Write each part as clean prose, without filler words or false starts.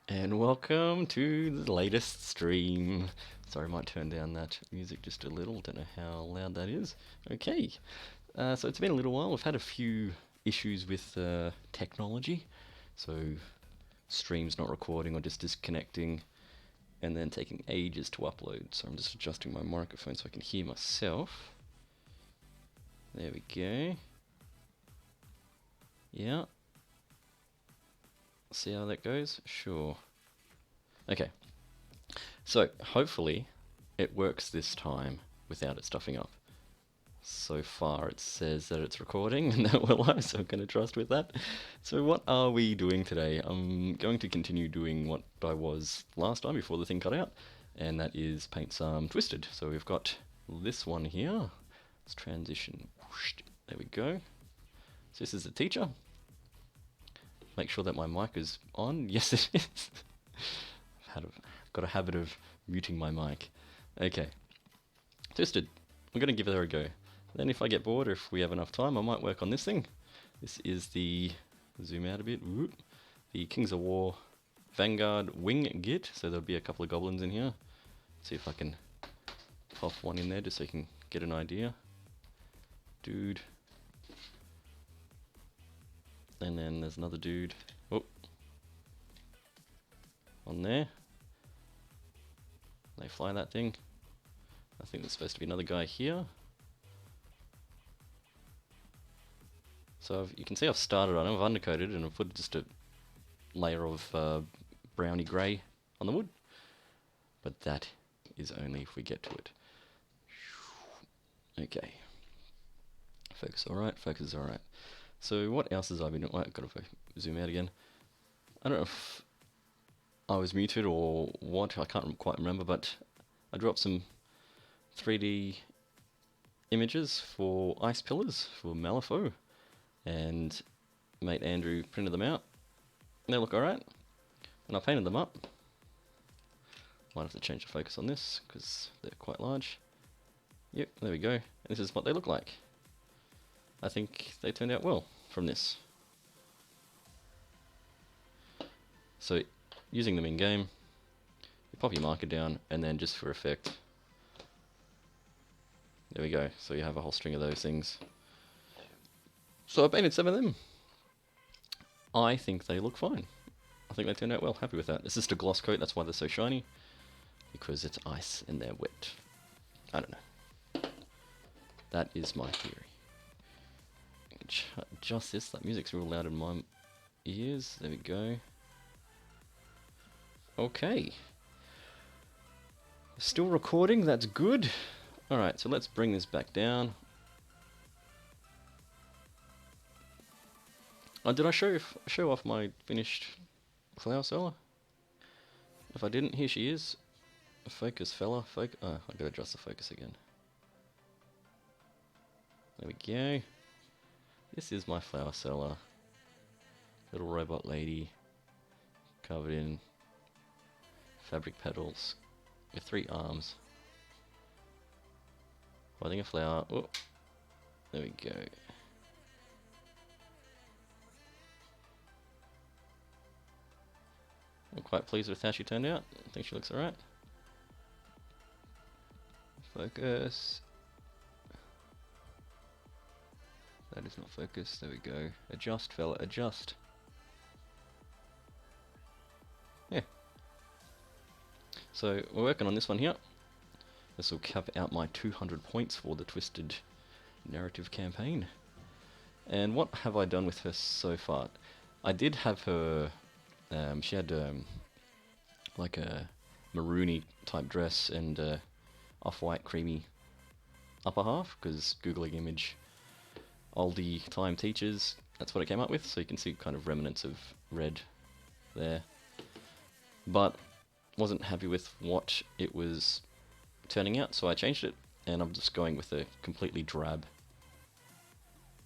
And welcome to the latest stream. Sorry, I might turn down that music just a little. Don't know how loud that is. Okay, so it's been a little while. We've had a few issues with technology. So streams not recording or just disconnecting and then taking ages to upload. So I'm just adjusting my microphone so I can hear myself. There we go. Yeah. See how that goes? Sure. Okay. So hopefully it works this time without it stuffing up. So far it says that it's recording and that we're live, so I'm going to trust with that. So what are we doing today? I'm going to continue doing what I was last time before the thing cut out, and that is paint some Twisted. So we've got this one here. Let's transition. There we go. So this is the teacher. Make sure that my mic is on. Yes, it is. I've got a habit of muting my mic. Okay. Twisted. I'm going to give it a go. Then if I get bored, or if we have enough time, I might work on this thing. This is the, zoom out a bit, whoop, the Kings of War Vanguard Wing Git. So there'll be a couple of goblins in here. See if I can pop one in there just so you can get an idea. Dude. And then there's another dude. Oh. On there. They fly that thing. I think there's supposed to be another guy here. So you can see I've started on it, I've undercoated and I've put just a layer of browny grey on the wood. But that is only if we get to it. Okay. Focus alright, focus alright. So what else has I been doing? I've got to zoom out again. I don't know if I was muted or what, I can't quite remember, but I dropped some 3D images for ice pillars for Malifaux. And mate Andrew printed them out. They look alright. And I painted them up. Might have to change the focus on this because they're quite large. Yep, there we go. And this is what they look like. I think they turned out well from this. So using them in game, you pop your marker down and then just for effect. There we go. So you have a whole string of those things. So I painted 7 of them. I think they look fine. I think they turned out well. Happy with that. It's just a gloss coat, that's why they're so shiny. Because it's ice and they're wet. I don't know. That is my theory. Adjust this. That music's real loud in my ears. There we go. Okay. Still recording, that's good. Alright, so let's bring this back down. Oh, did I show off my finished flower seller? If I didn't, here she is. Focus, fella. Oh, I gotta adjust the focus again. There we go. This is my flower seller. Little robot lady. Covered in fabric petals. With 3 arms. Holding a flower. Oh, there we go. I'm quite pleased with how she turned out. I think she looks alright. Focus. That is not focused. There we go. Adjust, fella, adjust. Yeah. So we're working on this one here. This will cap out my 200 points for the Twisted narrative campaign. And what have I done with her so far? I did have her. She had like a maroony type dress and off-white creamy upper half, because googling image oldie time teachers, that's what it came up with. So you can see kind of remnants of red there. But wasn't happy with what it was turning out, so I changed it, and I'm just going with a completely drab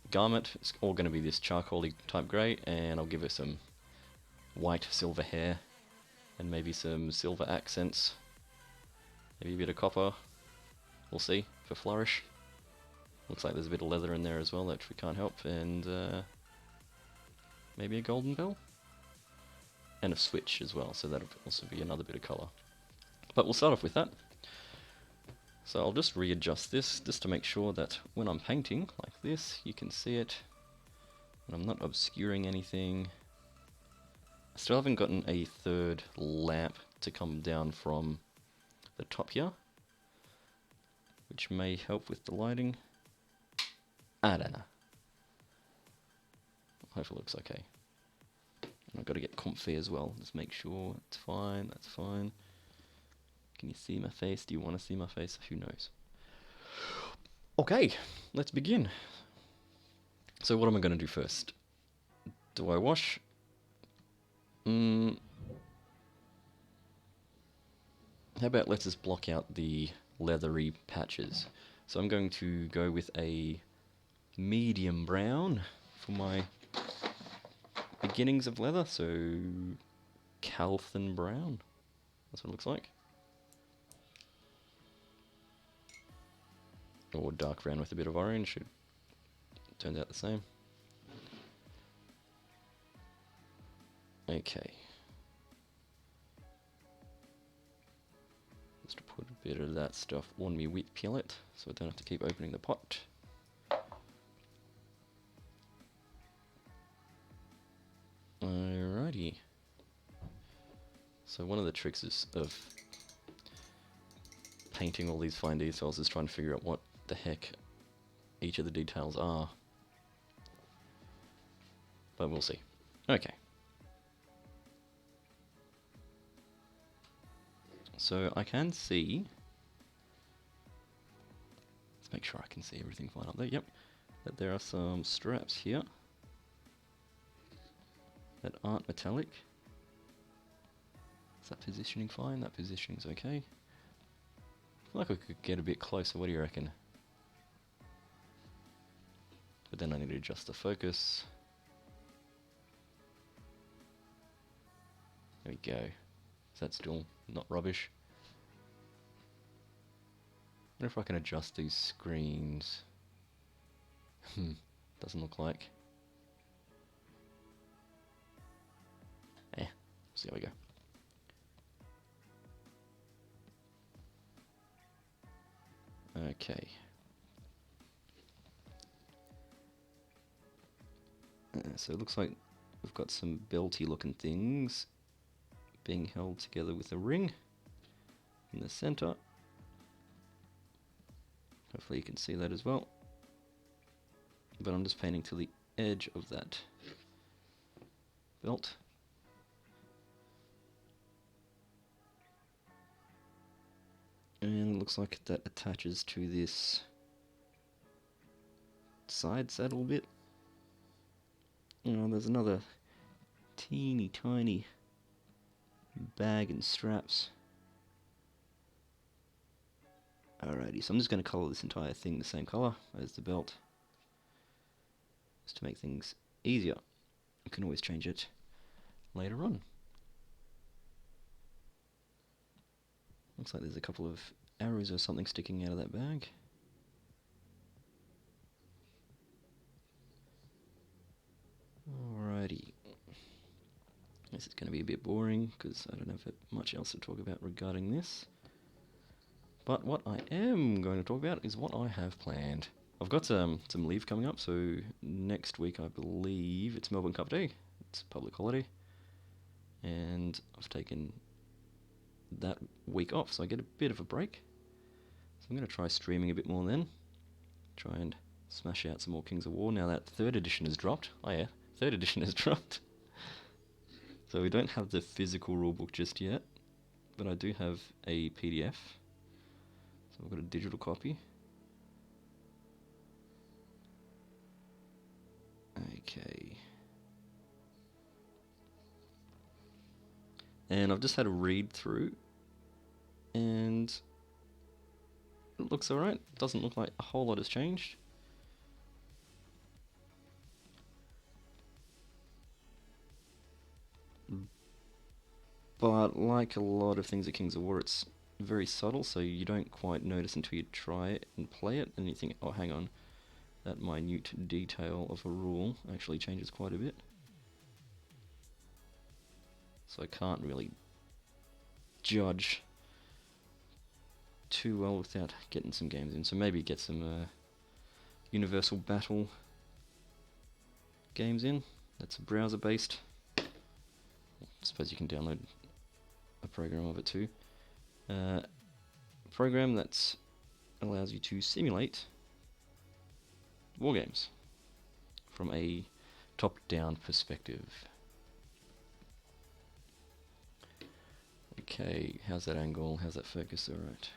garment. It's all going to be this charcoaly type grey, and I'll give her some white silver hair and maybe some silver accents, maybe a bit of copper, we'll see, for flourish. Looks like there's a bit of leather in there as well, which we can't help, and maybe a golden bell. and a switch as well, so that'll also be another bit of colour. But we'll start off with that. So I'll just readjust this just to make sure that when I'm painting like this, you can see it, and I'm not obscuring anything. I still haven't gotten a third lamp to come down from the top here, which may help with the lighting. I don't know. Hopefully it looks okay. And I've got to get comfy as well, just make sure it's fine, that's fine. Can you see my face? Do you want to see my face? Who knows? Okay, let's begin. So what am I going to do first? Do I wash? How about let's just block out the leathery patches. So I'm going to go with a medium brown for my beginnings of leather, so Calthan brown. That's what it looks like. Or dark brown with a bit of orange. It turns out the same. Okay. Just put a bit of that stuff on my wheat pellet, so I don't have to keep opening the pot. Alrighty. So one of the tricks of painting all these fine details is trying to figure out what the heck each of the details are. But we'll see. Okay. So I can see, let's make sure I can see everything fine up there, yep, that there are some straps here that aren't metallic. Is that positioning fine? That positioning's okay. I feel like I could get a bit closer, what do you reckon? But then I need to adjust the focus. There we go. Is that still not rubbish? I wonder if I can adjust these screens. Doesn't look like. See how we go. Okay. So it looks like we've got some belty looking things being held together with a ring in the center. Hopefully you can see that as well. But I'm just painting to the edge of that belt. And it looks like that attaches to this side saddle bit. Oh, there's another teeny tiny bag and straps. Alrighty, so I'm just going to colour this entire thing the same colour as the belt, just to make things easier. I can always change it later on. Looks like there's a couple of arrows or something sticking out of that bag. Alrighty. This is going to be a bit boring because I don't have much else to talk about regarding this. But what I am going to talk about is what I have planned. I've got some leave coming up, so next week I believe it's Melbourne Cup Day. It's a public holiday. And I've taken that week off, so I get a bit of a break. So I'm going to try streaming a bit more then. Try and smash out some more Kings of War now that 3rd edition has dropped. Oh yeah, 3rd edition has dropped. So we don't have the physical rulebook just yet, but I do have a PDF. So I've got a digital copy. Okay. And I've just had a read through, and it looks alright. Doesn't look like a whole lot has changed. But like a lot of things at Kings of War, it's very subtle, so you don't quite notice until you try it and play it, and you think, oh hang on, that minute detail of a rule actually changes quite a bit. so I can't really judge too well without getting some games in. So maybe get some Universal Battle games in. That's a browser based. I suppose you can download a program of it too. A program that allows you to simulate war games from a top-down perspective. Okay, how's that angle? How's that focus? Alright.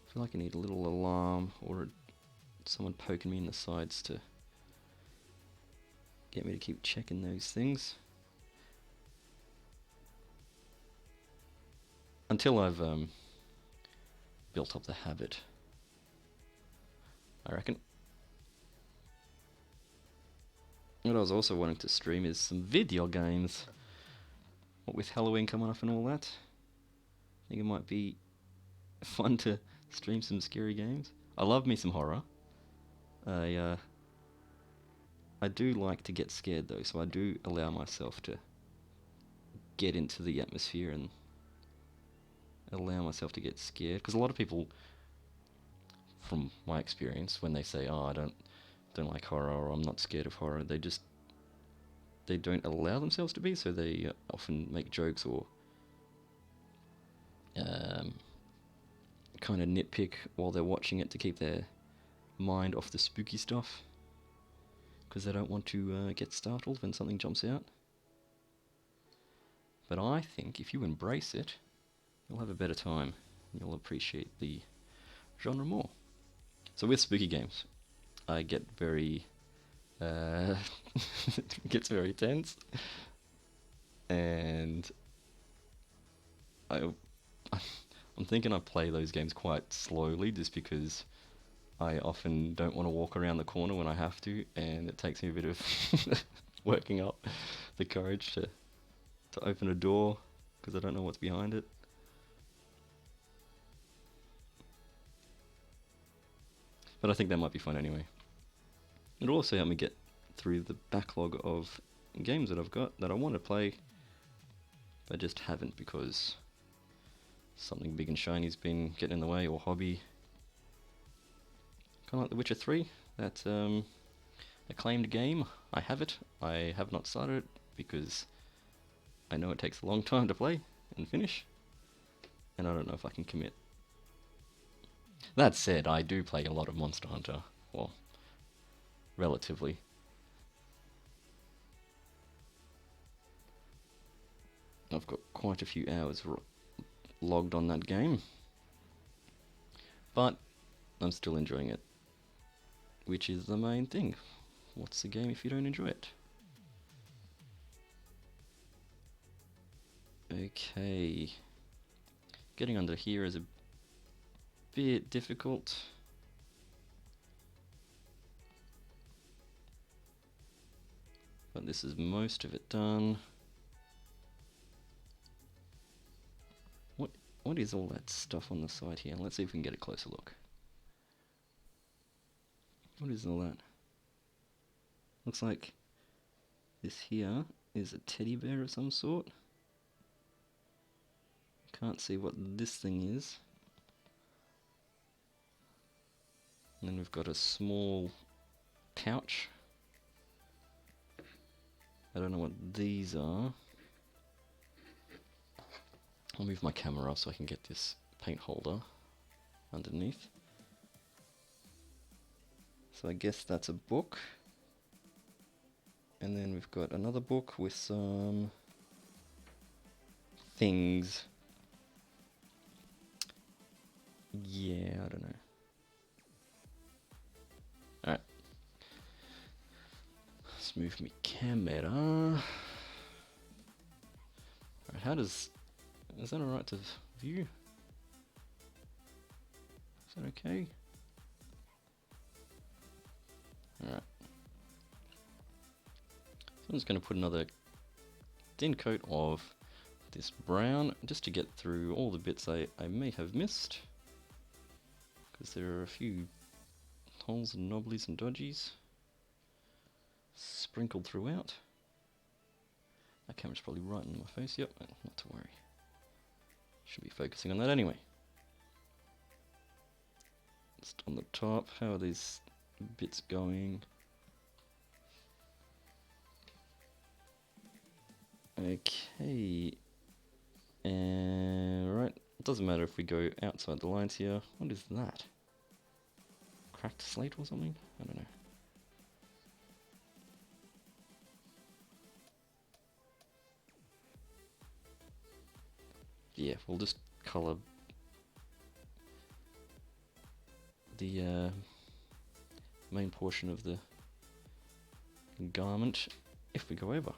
I feel like I need a little alarm or someone poking me in the sides to get me to keep checking those things. Until I've built up the habit, I reckon. What I was also wanting to stream is some video games. What with Halloween coming up and all that, I think it might be fun to stream some scary games. I love me some horror. I do like to get scared though, so I do allow myself to get into the atmosphere and allow myself to get scared. Because a lot of people, from my experience, when they say, "Oh, I don't like horror," or "I'm not scared of horror," they don't allow themselves to be. So they often make jokes or kind of nitpick while they're watching it to keep their mind off the spooky stuff, because they don't want to get startled when something jumps out. But I think if you embrace it, you'll have a better time. You'll appreciate the genre more. So with spooky games, I get very it gets very tense, and I'm thinking I play those games quite slowly, just because I often don't want to walk around the corner when I have to, and it takes me a bit of working up the courage to open a door, because I don't know what's behind it. But I think that might be fun anyway. It'll also help me get through the backlog of games that I've got that I want to play, but just haven't because something big and shiny's been getting in the way, or hobby. Kind of like The Witcher 3, that acclaimed game. I have it. I have not started it because I know it takes a long time to play and finish, and I don't know if I can commit. That said, I do play a lot of Monster Hunter. Well, relatively. I've got quite a few hours logged on that game, but I'm still enjoying it, which is the main thing. What's the game if you don't enjoy it? Okay, getting under here is a bit difficult. But this is most of it done. What is all that stuff on the side here? Let's see if we can get a closer look. What is all that? Looks like this here is a teddy bear of some sort. Can't see what this thing is. And then we've got a small pouch. I don't know what these are. I'll move my camera up so I can get this paint holder underneath. So I guess that's a book. And then we've got another book with some things. Yeah, I don't know. Alright. Let's move my camera. Alright, how does... Is that alright to view? Is that okay? Alright. So I'm just going to put another thin coat of this brown, just to get through all the bits I may have missed, because there are a few holes and knobblies and dodgies sprinkled throughout. That camera's probably right in my face. Yep, not to worry. Should be focusing on that anyway. Just on the top, how are these bits going? Okay. And right, it doesn't matter if we go outside the lines here. What is that? Cracked slate or something? I don't know. Yeah, we'll just colour the main portion of the garment if we go over.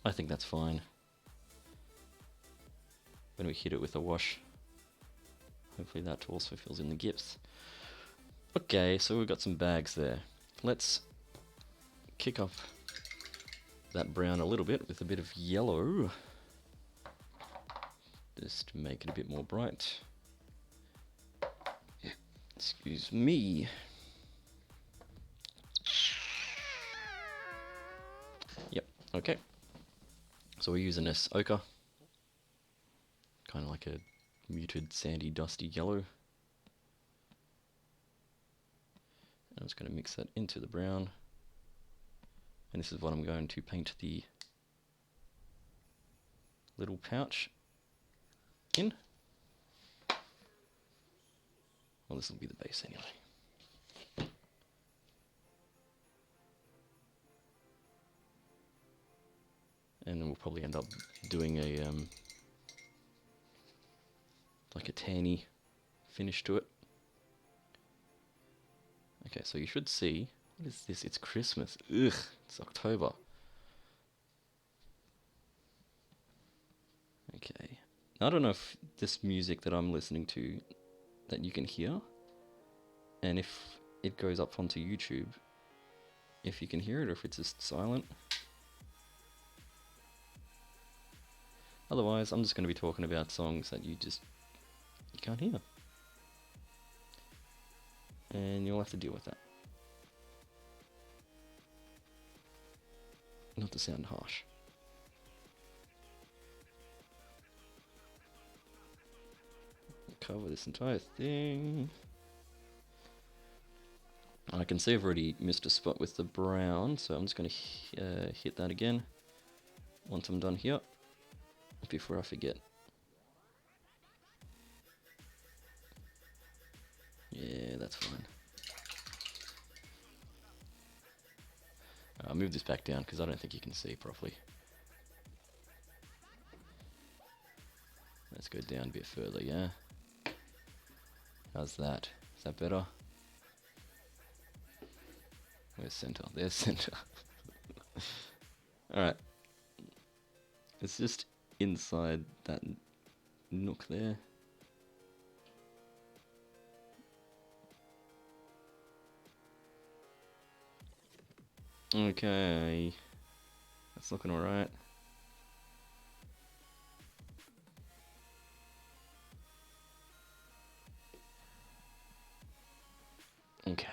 I think that's fine. When we hit it with a wash, hopefully that also fills in the gaps. Okay, so we've got some bags there. Let's kick up that brown a little bit with a bit of yellow. Just to make it a bit more bright. Excuse me. Yep, okay. So we're using this ochre. Kind of like a muted, sandy, dusty yellow. I'm just going to mix that into the brown. And this is what I'm going to paint the little pouch in. Well, this will be the base anyway. And then we'll probably end up doing a like a tanny finish to it. Okay, so you should see, what is this? It's Christmas. Ugh, it's October. Okay. Now, I don't know if this music that I'm listening to that you can hear, and if it goes up onto YouTube, if you can hear it or if it's just silent. Otherwise, I'm just going to be talking about songs that you can't hear. And you'll have to deal with that. Not to sound harsh. Cover this entire thing. I can see I've already missed a spot with the brown, so I'm just going to hit that again once I'm done here, before I forget. Yeah, that's fine. I'll move this back down because I don't think you can see properly. Let's go down a bit further, yeah? How's that? Is that better? Where's center? There's center. Alright. It's just inside that nook there. Okay. That's looking alright. Okay.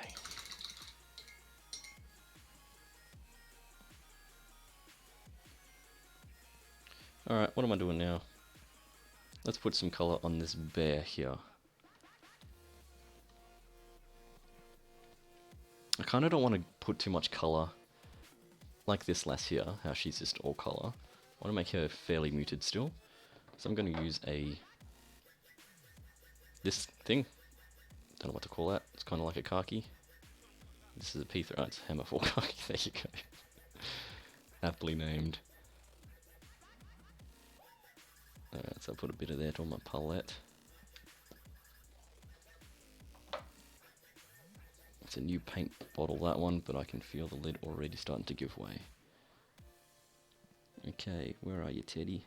Alright, what am I doing now? Let's put some colour on this bear here. I kind of don't want to put too much colour like this lass here, how she's just all colour. I want to make her fairly muted still. So I'm going to use this thing. Don't know what to call that. It's kind of like a khaki. This is a P3. Oh, it's Hammer 4 khaki. There you go. Aptly named. Alright, so I'll put a bit of that on my palette. It's a new paint bottle, that one, but I can feel the lid already starting to give way. Okay, where are you, Teddy?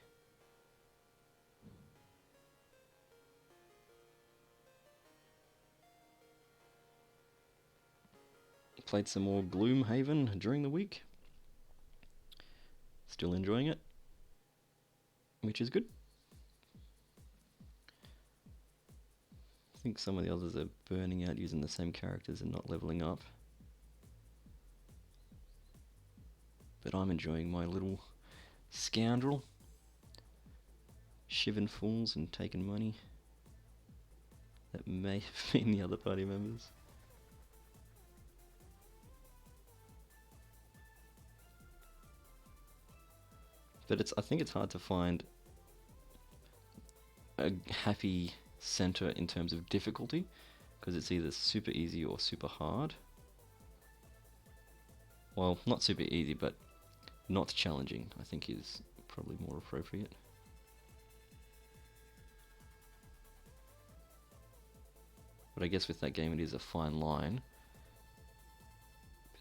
Played some more Gloomhaven during the week. Still enjoying it, which is good. I think some of the others are burning out using the same characters and not leveling up. But I'm enjoying my little Scoundrel. Shivering fools and taking money. That may have been the other party members. But I think it's hard to find a happy center in terms of difficulty, because it's either super easy or super hard. Well, not super easy, but not challenging, I think is probably more appropriate. But I guess with that game it is a fine line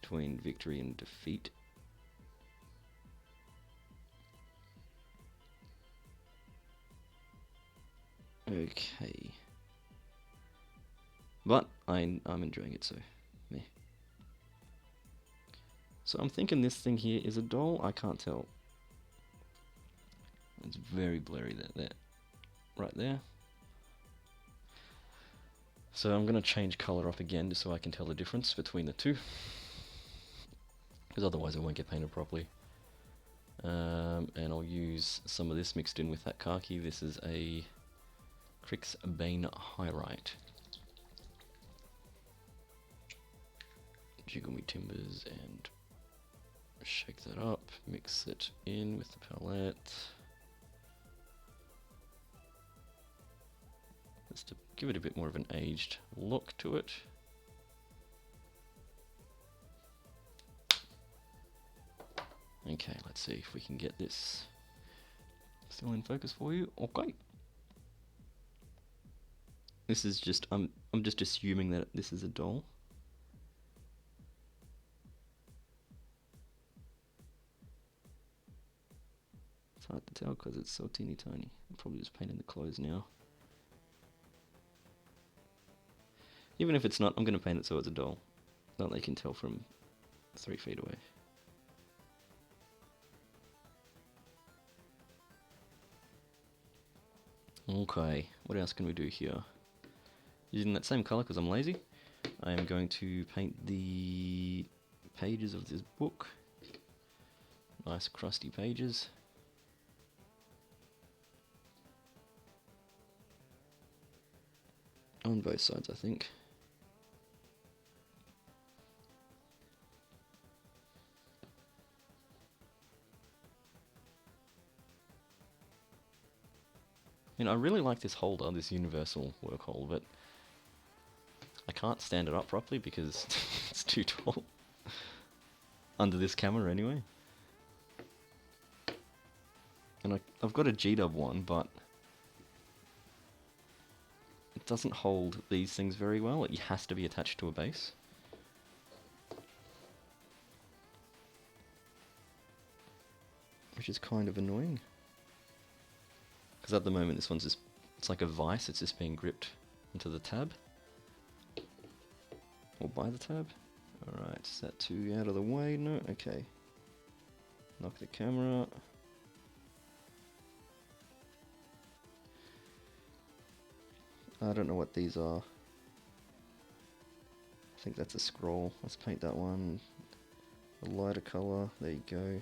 between victory and defeat. Okay. But I'm enjoying it, so meh. So I'm thinking this thing here is a doll. I can't tell. It's very blurry there. Right there. So I'm going to change colour up again just so I can tell the difference between the two. Because otherwise it won't get painted properly. And I'll use some of this mixed in with that khaki. This is a Crix Bane Hyrite. Jiggle me timbers and shake that up, mix it in with the palette. Just to give it a bit more of an aged look to it. Okay, let's see if we can get this still in focus for you. Okay. This is just, I'm just assuming that this is a doll. It's hard to tell because it's so teeny tiny. I'm probably just painting the clothes now. Even if it's not, I'm going to paint it so it's a doll. That they can tell from 3 feet away. Okay, what else can we do here? Using that same colour because I'm lazy, I am going to paint the pages of this book. Nice crusty pages. On both sides, I think. I really like this holder, this universal work hole, but I can't stand it up properly because it's too tall. Under this camera anyway. And I've got a G-dub one, but it doesn't hold these things very well. It has to be attached to a base. Which is kind of annoying. Because at the moment this one's just, it's like a vice, it's just being gripped into the tab. Or by the tab. Alright, set 2 out of the way, no, okay. Knock the camera. I don't know what these are. I think that's a scroll. Let's paint that one a lighter colour, there you go.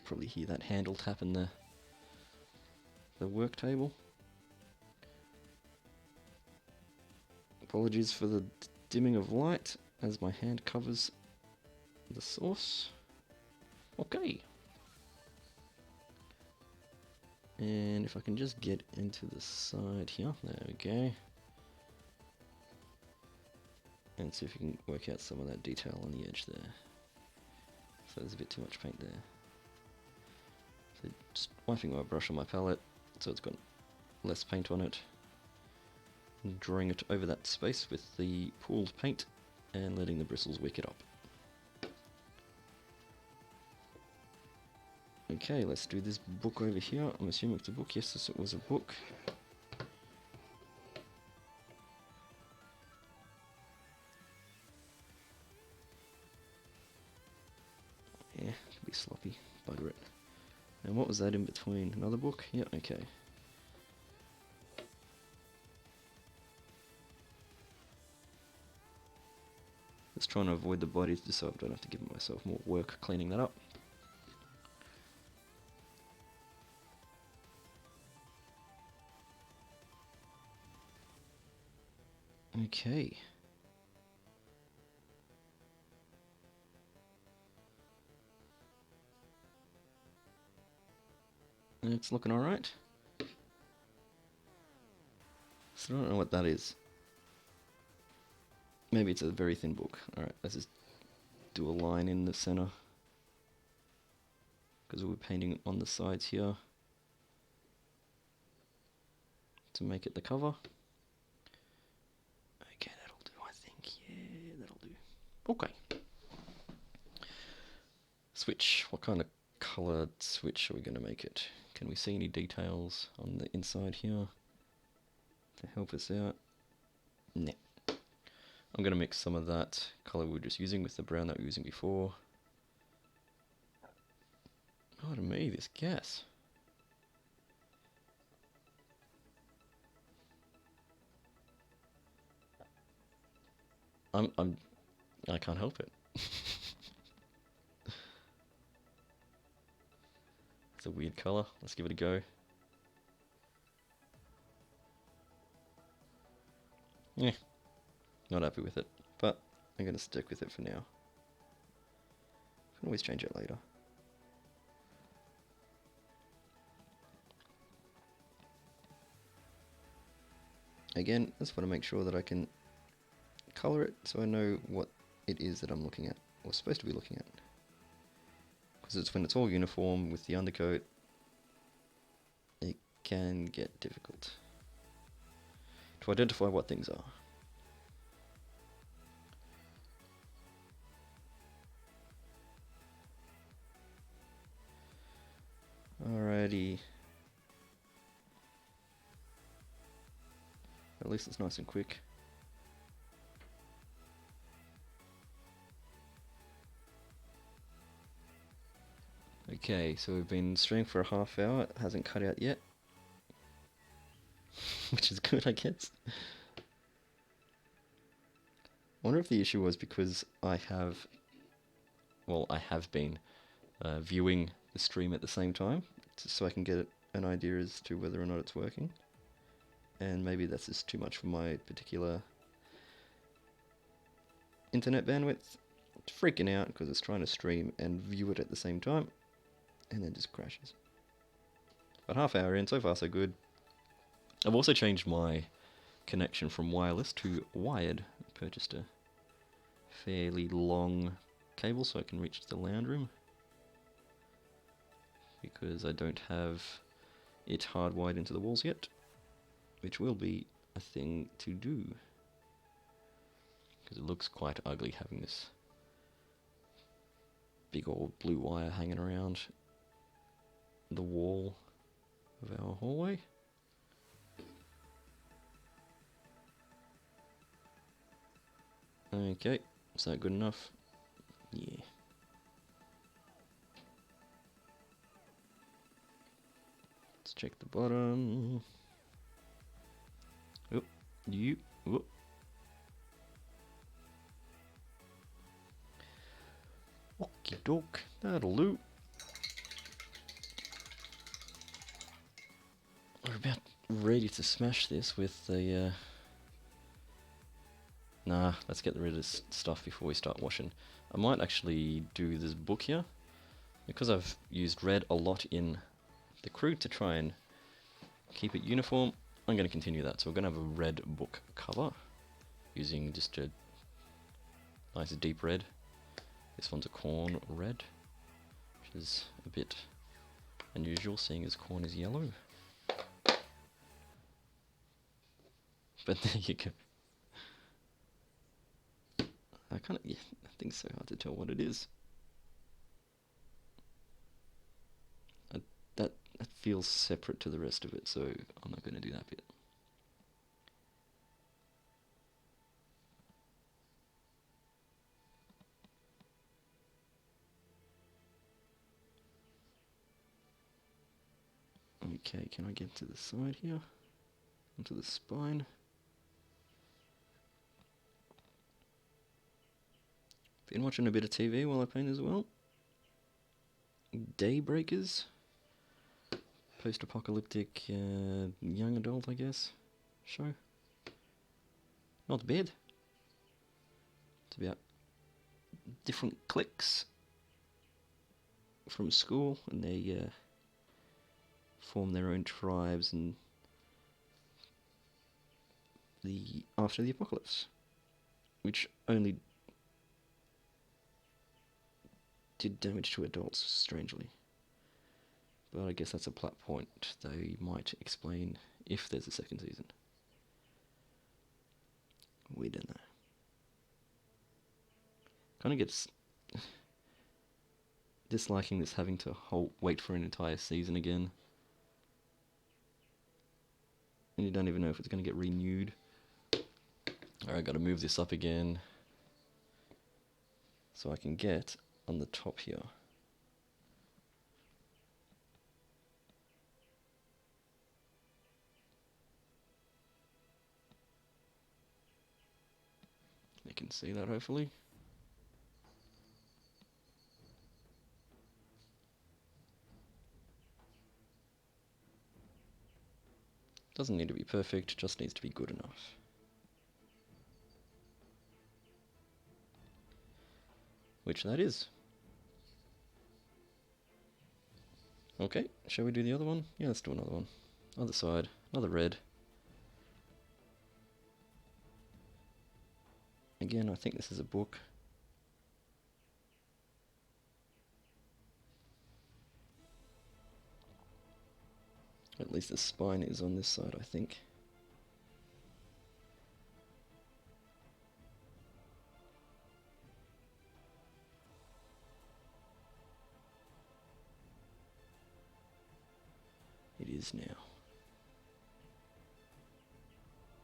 Probably hear that handle tap in the work table. Apologies for the dimming of light as my hand covers the source. Okay. And if I can just get into the side here, there we go. And see if we can work out some of that detail on the edge there. So there's a bit too much paint there. So just wiping my brush on my palette so it's got less paint on it. And drawing it over that space with the pooled paint and letting the bristles wick it up. Okay, let's do this book over here. I'm assuming it's a book. Yes, it was a book. Yeah, it could be sloppy. Bugger it. And what was that in between? Another book? Yeah, okay. Just trying to avoid the bodies just so I don't have to give myself more work cleaning that up. Okay. It's looking alright. So I don't know what that is. Maybe it's a very thin book. Alright, let's just do a line in the center. Because we're painting on the sides here to make it the cover. Okay, that'll do, I think. Yeah, that'll do. Okay. Switch. What kind of colored switch are we going to make it? Can we see any details on the inside here to help us out? Nah. I'm going to mix some of that color we were just using with the brown that we were using before. Oh, to me, this gas. I can't help it. It's a weird color. Let's give it a go. Yeah, not happy with it, but I'm going to stick with it for now. Can always change it later. Again, I just want to make sure that I can color it so I know what it is that I'm looking at, or supposed to be looking at. Because it's when it's all uniform with the undercoat, it can get difficult to identify what things are. Alrighty. At least it's nice and quick. Okay, so we've been streaming for a half hour. It hasn't cut out yet. Which is good, I guess. I wonder if the issue was because I have been viewing the stream at the same time, so I can get an idea as to whether or not it's working. And maybe that's just too much for my particular internet bandwidth. It's freaking out because it's trying to stream and view it at the same time, and then just crashes. But half hour in, so far so good. I've also changed my connection from wireless to wired. I purchased a fairly long cable so I can reach the lounge room, because I don't have it hardwired into the walls yet, which will be a thing to do, because it looks quite ugly having this big old blue wire hanging around the wall of our hallway. Okay, is that good enough? Yeah. Let's check the bottom. Oh, you. Oh. Okie doke, that'll do. We're about ready to smash this with the. Nah, let's get rid of this stuff before we start washing. I might actually do this book here, because I've used red a lot in the crew to try and keep it uniform. I'm going to continue that, so we're going to have a red book cover using just a nice deep red. This one's a corn red, which is a bit unusual seeing as corn is yellow. But there you go. I think it's so hard to tell what it is. That feels separate to the rest of it, so I'm not going to do that bit. Okay, can I get to the side here? Onto the spine. Been watching a bit of TV while I paint as well. Daybreakers. Post-apocalyptic young adult, I guess, show. Not bad. It's about different cliques from school, and they form their own tribes and after the apocalypse, which only did damage to adults, strangely. But I guess that's a plot point they might explain if there's a second season. We don't know. Kind of gets disliking this having to wait for an entire season again. And you don't even know if it's going to get renewed. Alright, got to move this up again so I can get on the top here. You can see that, hopefully. Doesn't need to be perfect, just needs to be good enough. Which that is. Okay, shall we do the other one? Yeah, let's do another one. Other side, another red. Again, I think this is a book. At least the spine is on this side, I think. It is now.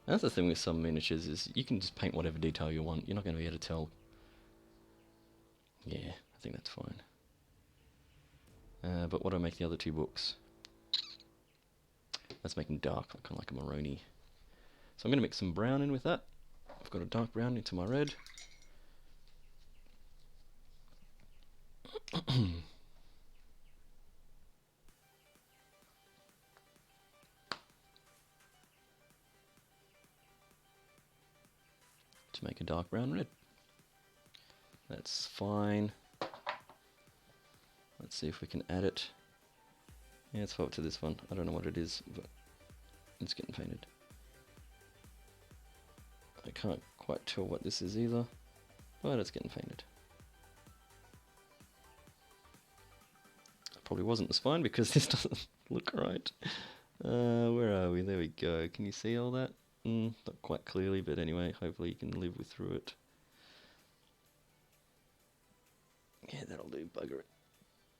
That's the thing with some miniatures, is you can just paint whatever detail you want. You're not going to be able to tell. Yeah, I think that's fine. But what do I make the other two books? Let's make them dark, kind of like a maroni. So I'm going to mix some brown in with that. I've got a dark brown into my red. To make a dark brown red. That's fine. Let's see if we can add it. Yeah, let's go up to this one. I don't know what it is, but it's getting painted. I can't quite tell what this is either, but it's getting painted. Probably wasn't the spine because this doesn't look right. Where are we? There we go. Can you see all that? Not quite clearly, but anyway, hopefully you can live through it. Yeah, that'll do. Bugger it.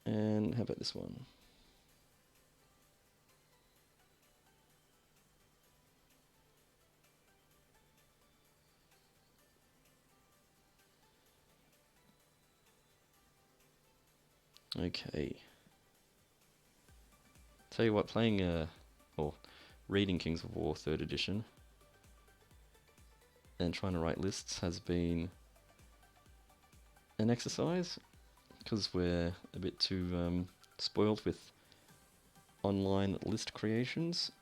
And how about this one? Okay. Tell you what, playing or reading Kings of War 3rd edition and trying to write lists has been an exercise, because we're a bit too spoiled with online list creations,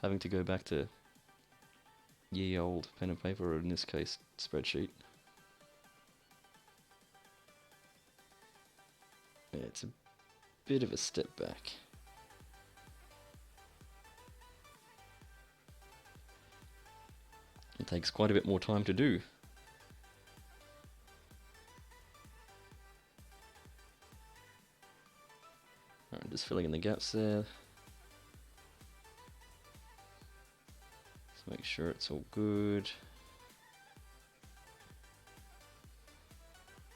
having to go back to ye old pen and paper, or in this case spreadsheet. Yeah, it's a bit of a step back. It takes quite a bit more time to do. Alright, just filling in the gaps there. Let's make sure it's all good.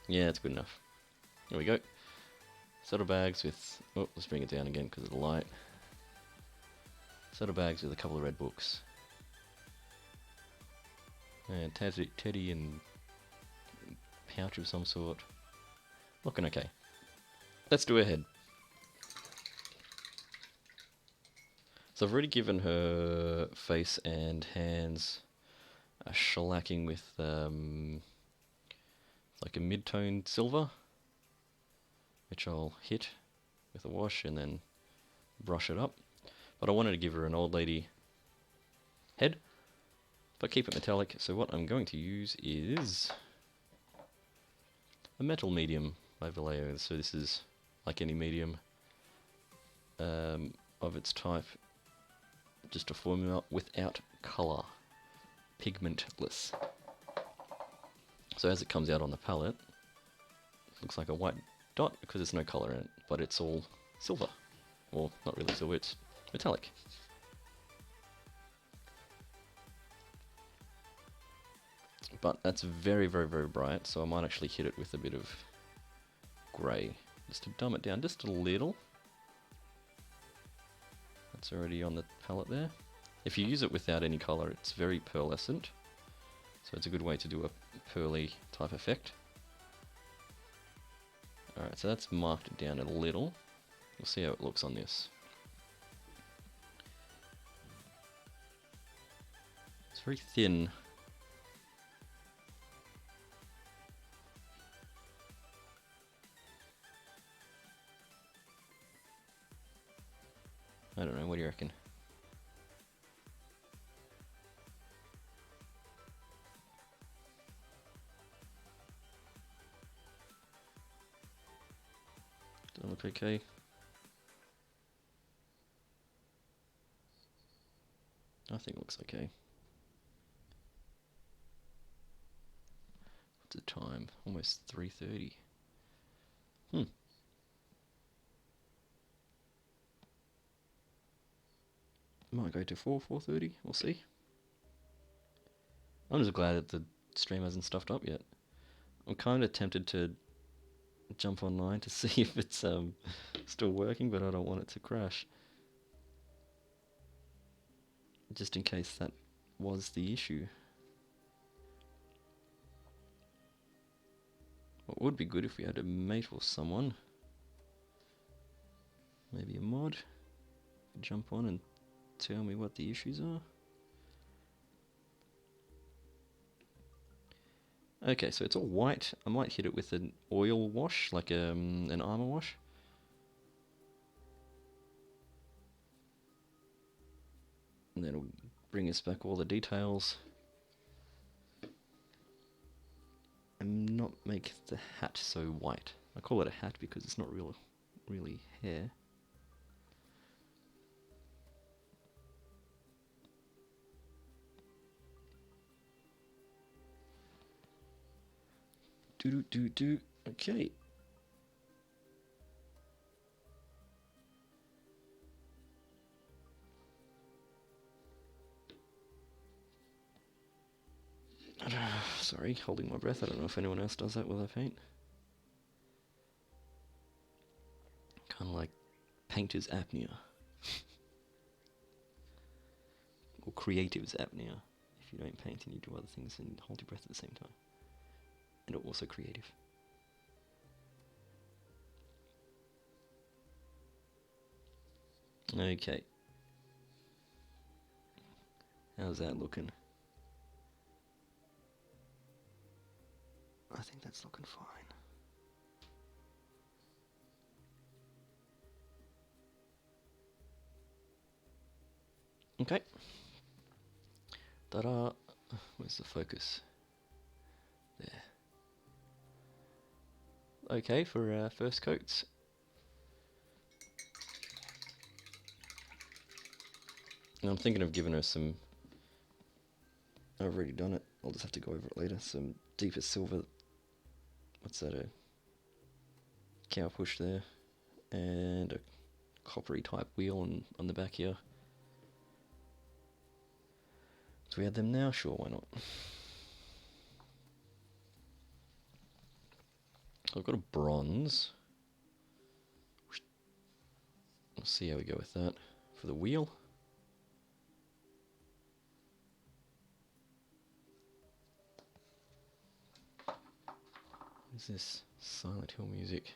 Yeah, it's good enough. There we go. Saddlebags with... Oh, let's bring it down again because of the light. Saddlebags with a couple of red books. And teddy and pouch of some sort. Looking okay. Let's do her head. So I've already given her face and hands a shellacking with like a mid-toned silver, which I'll hit with a wash and then brush it up. But I wanted to give her an old lady head, but keep it metallic. So what I'm going to use is a metal medium by Vallejo. So this is like any medium of its type, just a formula without colour, pigmentless. So as it comes out on the palette, it looks like a white dot because there's no colour in it, but it's all silver. Well, not really silver, it's metallic. But that's very, very, very bright, so I might actually hit it with a bit of grey, just to dumb it down just a little. That's already on the palette there. If you use it without any colour, it's very pearlescent, so it's a good way to do a pearly type effect. Alright, so that's marked it down a little. We'll see how it looks on this. It's very thin. I don't know, what do you reckon? Does that look okay? I think it looks okay. What's the time? Almost 3:30. Might go to 4:30, we'll see. I'm just glad that the stream hasn't stuffed up yet. I'm kind of tempted to jump online to see if it's still working, but I don't want it to crash. Just in case that was the issue. What would be good if we had a mate or someone. Maybe a mod. Jump on and tell me what the issues are. Okay, so it's all white. I might hit it with an oil wash, like an armor wash. And then it'll bring us back all the details. And not make the hat so white. I call it a hat because it's not really hair. Do. Okay. Sorry, holding my breath. I don't know if anyone else does that while I paint. Kind of like painter's apnea. Or creative's apnea. If you don't paint and you do other things and hold your breath at the same time. And also creative. Okay. How's that looking? I think that's looking fine. Okay. Ta-da! Where's the focus? There. Okay, for our first coats. And I'm thinking of giving her some... I've already done it. I'll just have to go over it later. Some deeper silver... What's that? A cow push there. And a coppery type wheel on the back here. Do we add them now? Sure, why not? I've got a bronze. We'll see how we go with that. For the wheel. What is this? Silent Hill music.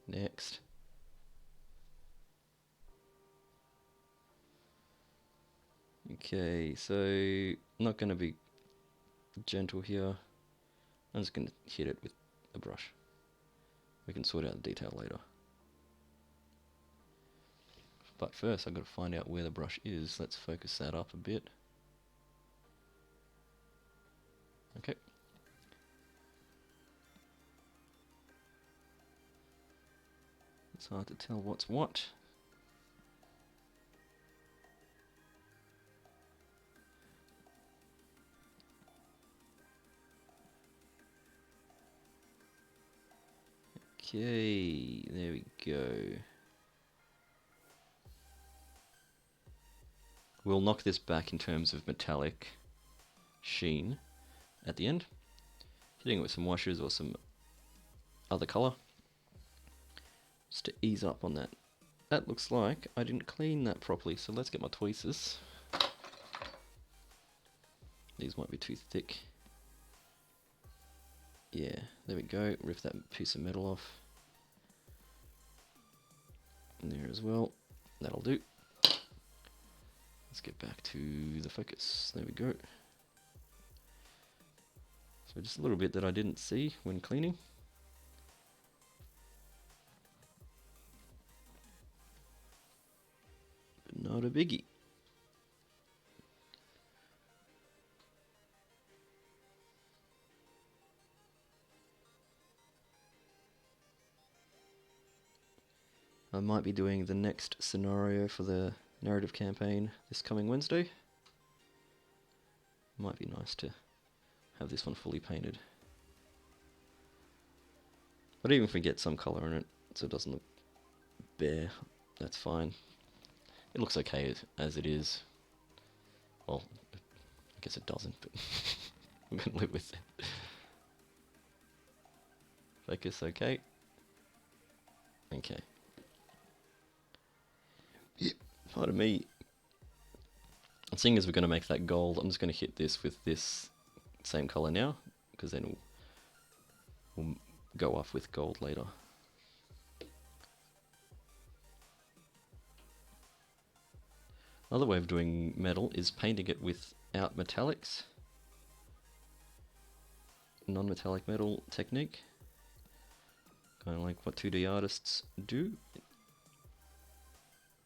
Next. Okay, so not going to be gentle here. I'm just going to hit it with a brush. We can sort out the detail later. But first I've got to find out where the brush is. Let's focus that up a bit. Okay. It's hard to tell what's what. Okay, there we go. We'll knock this back in terms of metallic sheen at the end. Hitting it with some washes or some other colour. Just to ease up on that. That looks like I didn't clean that properly, so let's get my tweezers. These might be too thick. Yeah, there we go. Rip that piece of metal off. And there as well. That'll do. Let's get back to the focus. There we go. So just a little bit that I didn't see when cleaning. But not a biggie. I might be doing the next scenario for the narrative campaign this coming Wednesday. Might be nice to have this one fully painted. But even if we get some colour in it, so it doesn't look bare, that's fine. It looks okay as it is. Well, I guess it doesn't, but we're going to live with it. Focus okay. Okay. Pardon me. And seeing as we're going to make that gold, I'm just going to hit this with this same colour now, because then we'll go off with gold later. Another way of doing metal is painting it without metallics. Non-metallic metal technique. Kind of like what 2D artists do.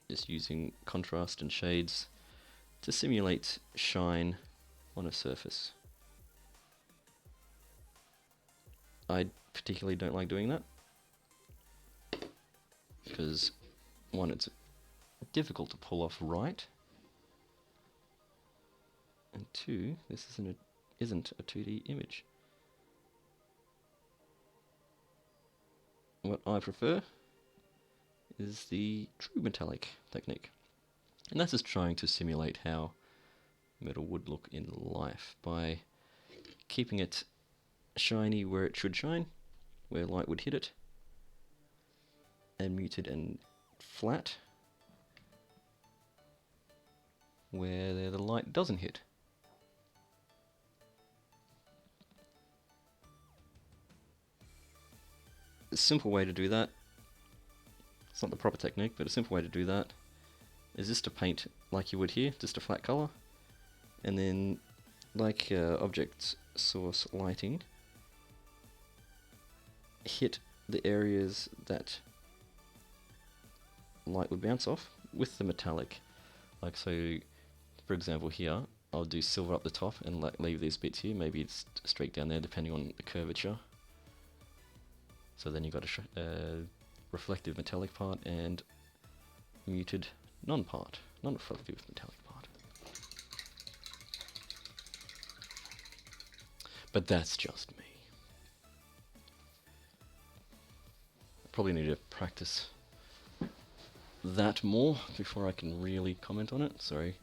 Just using contrast and shades to simulate shine on a surface. I particularly don't like doing that because, one, it's difficult to pull off right, and two, this isn't a 2D image. What I prefer is the true metallic technique. And that's just trying to simulate how metal would look in life by keeping it shiny where it should shine, where light would hit it, and muted and flat where the light doesn't hit. A simple way to do that, it's not the proper technique, but a simple way to do that is just to paint like you would here, just a flat colour, and then like object source lighting, hit the areas that light would bounce off with the metallic. Like so, for example here, I'll do silver up the top and leave these bits here, maybe it's streaked down there depending on the curvature. So then you've got a reflective metallic part and muted non-reflective metallic part. But that's just me. I probably need to practice that more before I can really comment on it. Sorry.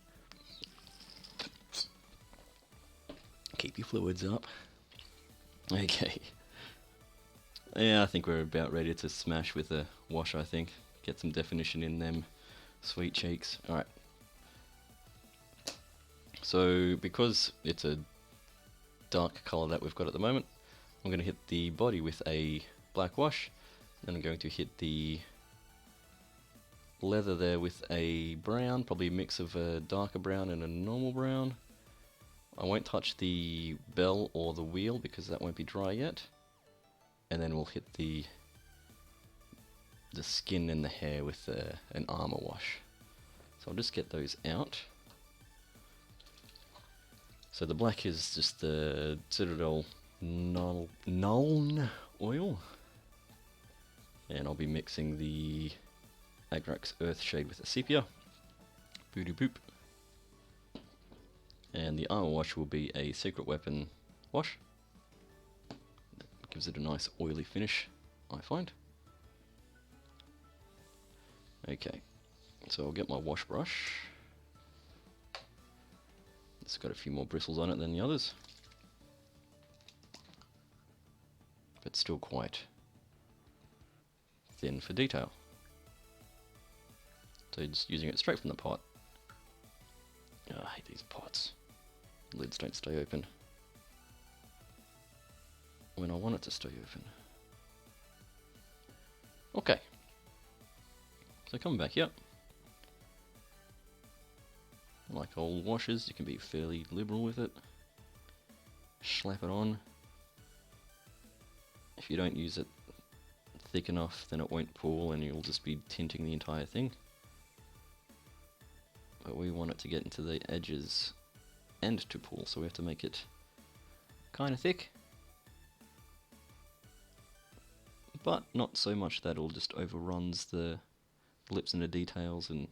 Keep your fluids up. Okay. Yeah, I think we're about ready to smash with a wash, I think. Get some definition in them sweet cheeks. Alright. So, because it's a dark colour that we've got at the moment, I'm going to hit the body with a black wash. Then I'm going to hit the leather there with a brown, probably a mix of a darker brown and a normal brown. I won't touch the bell or the wheel because that won't be dry yet. And then we'll hit the skin and the hair with an armor wash. So I'll just get those out. So the black is just the Citadel Nuln oil. And I'll be mixing the Agrax Earthshade with the sepia. Booty boop. And the armor wash will be a secret weapon wash. Gives it a nice oily finish, I find. Okay, so I'll get my wash brush. It's got a few more bristles on it than the others, but still quite thin for detail. So just using it straight from the pot. Oh, I hate these pots. The lids don't stay open when I want it to stay open. Okay, so coming back here. Like all washes, you can be fairly liberal with it. Slap it on. If you don't use it thick enough, then it won't pool and you'll just be tinting the entire thing. But we want it to get into the edges and to pool, so we have to make it kind of thick. But not so much that it'll just overruns the lips and the details and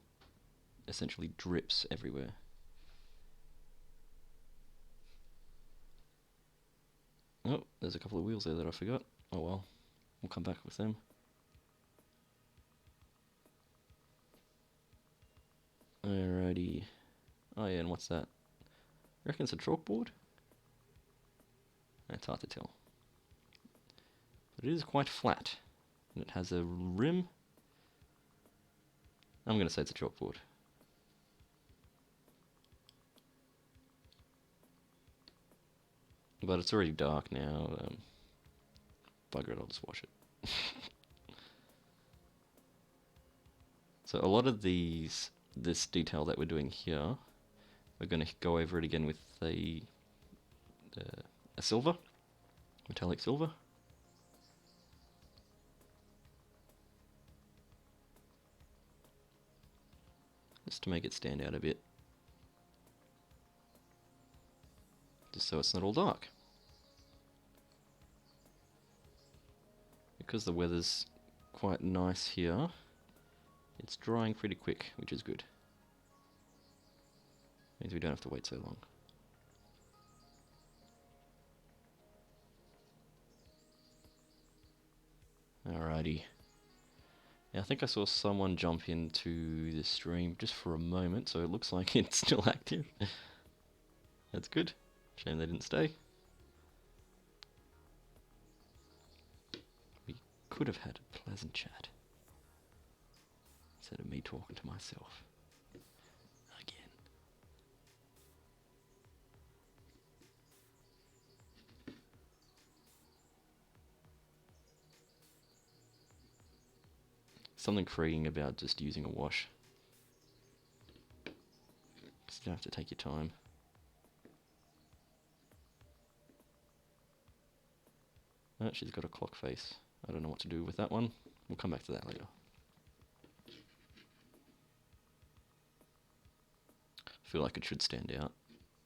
essentially drips everywhere. Oh, there's a couple of wheels there that I forgot. Oh well, we'll come back with them. Alrighty. Oh yeah, and what's that? I reckon it's a chalkboard? It's hard to tell. But it is quite flat. And it has a rim. I'm going to say it's a chalkboard. But it's already dark now. Bugger it, I'll just wash it. So a lot of this detail that we're doing here, we're going to go over it again with a silver, metallic silver. Just to make it stand out a bit. Just so it's not all dark. Because the weather's quite nice here, it's drying pretty quick, which is good. Means we don't have to wait so long. Alrighty. Yeah, I think I saw someone jump into the stream just for a moment, so it looks like it's still active. That's good. Shame they didn't stay. We could have had a pleasant chat instead of me talking to myself. Again. Something freeing about just using a wash. Just don't have to take your time. Oh, she's got a clock face. I don't know what to do with that one. We'll come back to that later. I feel like it should stand out.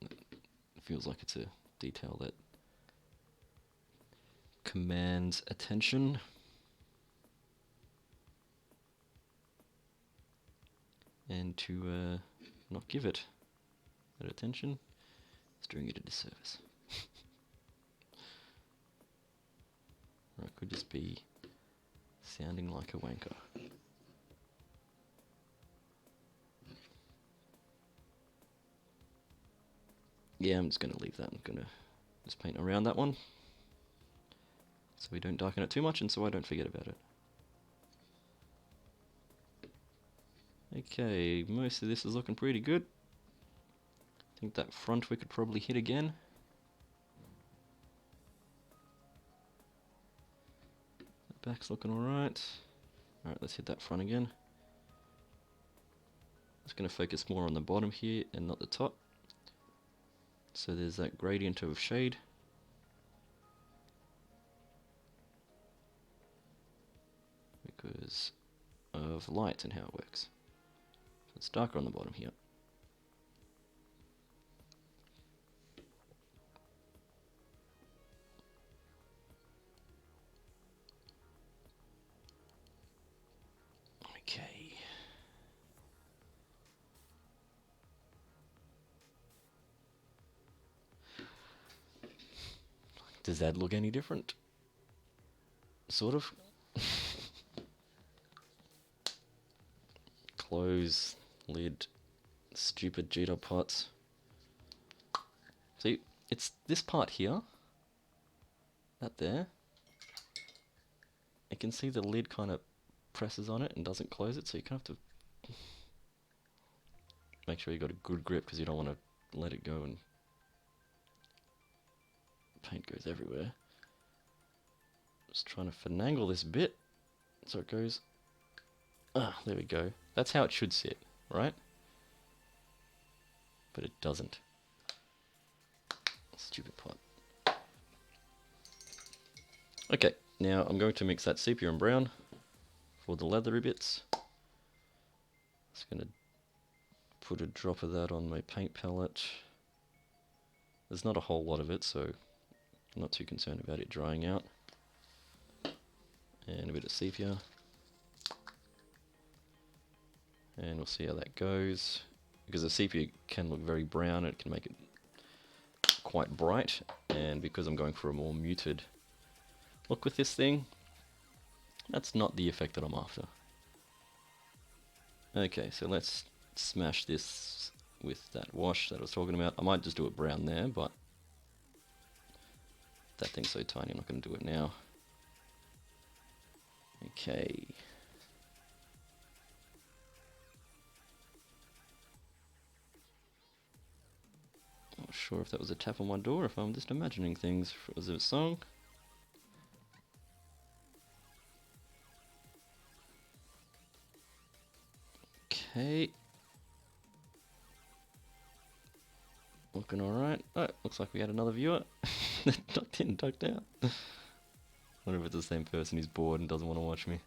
It feels like it's a detail that commands attention. And to not give it that attention is doing it a disservice. Or it could just be sounding like a wanker. Yeah, I'm just going to leave that. I'm going to just paint around that one, so we don't darken it too much and so I don't forget about it. Okay, most of this is looking pretty good. I think that front we could probably hit again. The back's looking alright. Alright, let's hit that front again. Just going to focus more on the bottom here and not the top. So there's that gradient of shade. Because of light and how it works. So it's darker on the bottom here. Okay. Does that look any different? Sort of. Close, lid, stupid G-dub pots. See, it's this part here, that there. You can see the lid kind of presses on it and doesn't close it, so you kind of have to make sure you got a good grip because you don't want to let it go and paint goes everywhere. Just trying to finagle this bit so it goes. Ah, there we go. That's how it should sit, right? But it doesn't. Stupid pot. Okay, now I'm going to mix that sepia and brown for the leathery bits. Just going to put a drop of that on my paint palette. There's not a whole lot of it, so I'm not too concerned about it drying out. And a bit of sepia. And we'll see how that goes. Because the sepia can look very brown, it can make it quite bright. And because I'm going for a more muted look with this thing, that's not the effect that I'm after. Okay, so let's smash this with that wash that I was talking about. I might just do it brown there, but that thing's so tiny, I'm not going to do it now. Okay. Not sure if that was a tap on my door, if I'm just imagining things. Was it a song? Okay. Looking alright. Oh, looks like we had another viewer. Ducked in, ducked out. Wonder if it's the same person who's bored and doesn't want to watch me.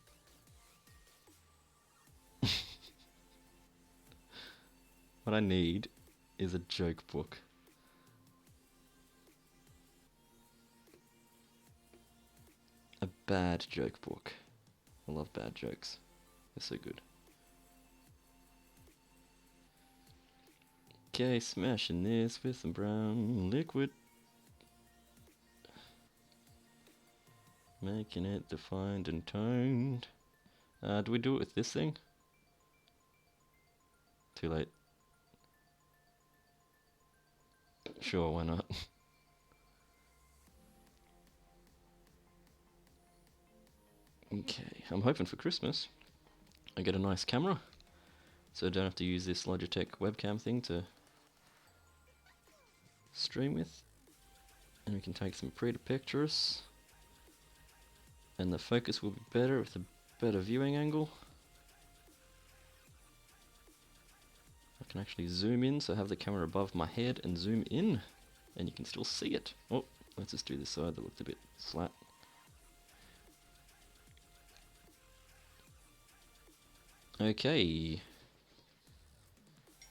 What I need is a joke book. A bad joke book. I love bad jokes. They're so good. Okay, smashing this with some brown liquid. Making it defined and toned. Do we do it with this thing? Too late. Sure, why not? Okay, I'm hoping for Christmas I get a nice camera, so I don't have to use this Logitech webcam thing to stream with. And we can take some pretty pictures. And the focus will be better with a better viewing angle. I can actually zoom in, so I have the camera above my head and zoom in, and you can still see it. Oh, let's just do this side that looked a bit flat. Okay.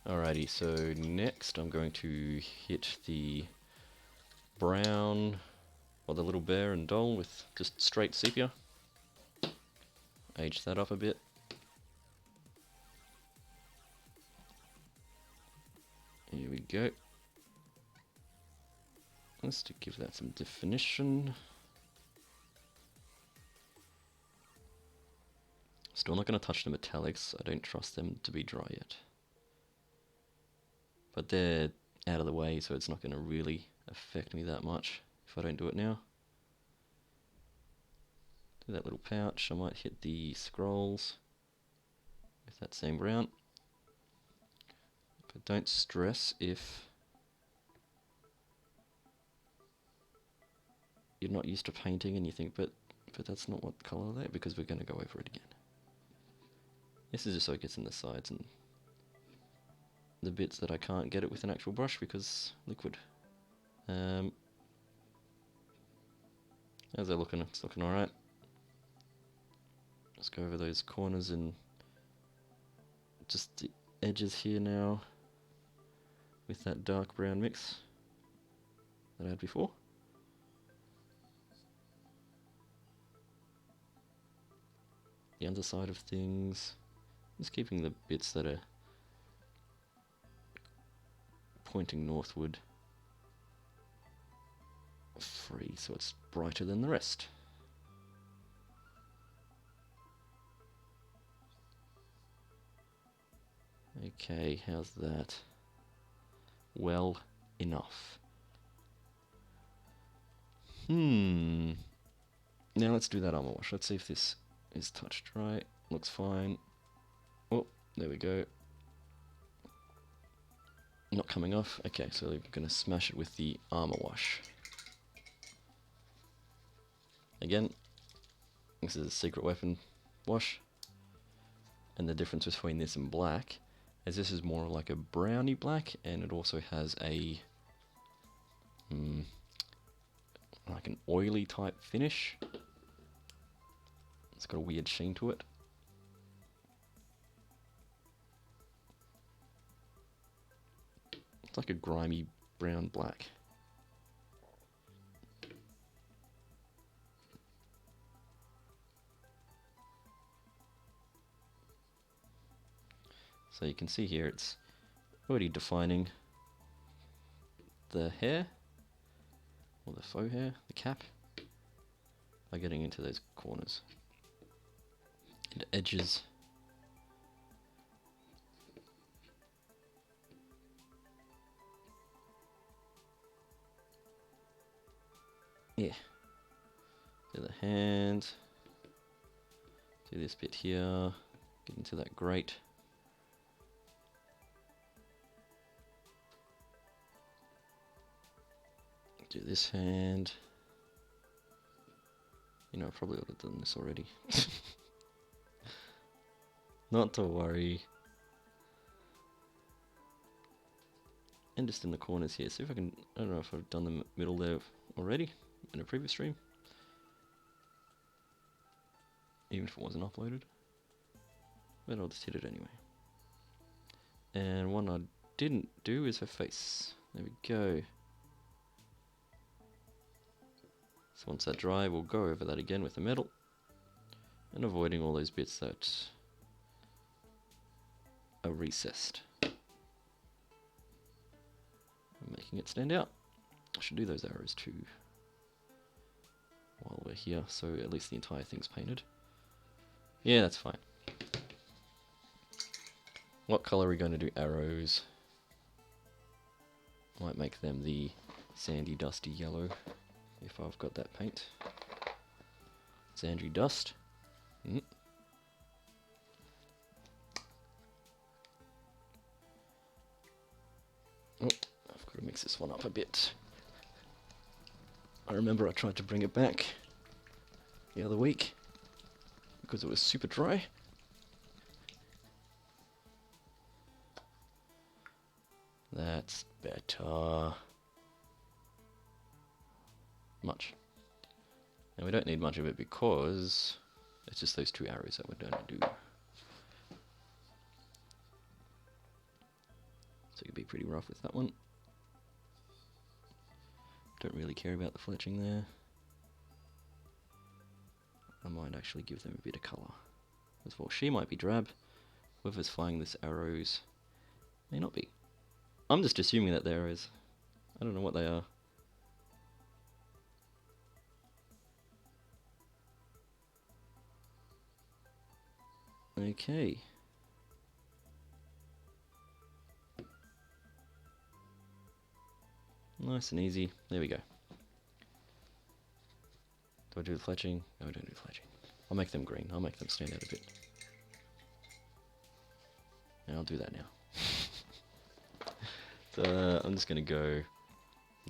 Alrighty, so next I'm going to hit the brown, or the little bear and doll with just straight sepia. Age that up a bit. Here we go. Let's give that some definition. Still not going to touch the metallics, I don't trust them to be dry yet. But they're out of the way, so it's not going to really affect me that much if I don't do it now. Do that little pouch, I might hit the scrolls with that same brown. But don't stress if you're not used to painting and you think, but that's not what colour they're, because we're going to go over it again. This is just so it gets in the sides and the bits that I can't get it with an actual brush because liquid. How's that looking? It's looking alright. Let's go over those corners and just the edges here now with that dark brown mix that I had before. The underside of things, just keeping the bits that are pointing northward free so it's brighter than the rest. Okay, how's that? Well enough. Now let's do that armor wash. Let's see if this is touched right. Looks fine. Oh, there we go. Not coming off. Okay, so we're going to smash it with the armor wash. Again, this is a secret weapon wash. And the difference between this and black is this is more like a browny black, and it also has a like an oily type finish. It's got a weird sheen to it. It's like a grimy brown black. So you can see here it's already defining the hair, or the faux hair, the cap, by getting into those corners and edges. Yeah. Do the hand. Do this bit here. Get into that grate. Do this hand. You know, I probably would have done this already. Not to worry. And just in the corners here. See if I can. I don't know if I've done the middle there already in a previous stream. Even if it wasn't uploaded. But I'll just hit it anyway. And one I didn't do is her face. There we go. So once that dry, we'll go over that again with the metal. And avoiding all those bits that are recessed. And making it stand out. I should do those arrows too while we're here, so at least the entire thing's painted. Yeah, that's fine. What color are we going to do arrows? Might make them the sandy, dusty yellow, if I've got that paint. Sandy dust. Oh, I've got to mix this one up a bit. I remember I tried to bring it back the other week because it was super dry. That's better. Much. Now we don't need much of it because it's just those two arrows that we're going to do. So you can be pretty rough with that one. Don't really care about the fletching there. I might actually give them a bit of colour as well. She might be drab. Whoever's flying this arrows may not be. I'm just assuming that they're arrows. I don't know what they are. Okay. Nice and easy. There we go. Do I do the fletching? No, I don't do fletching. I'll make them green. I'll make them stand out a bit. And I'll do that now. So I'm just going to go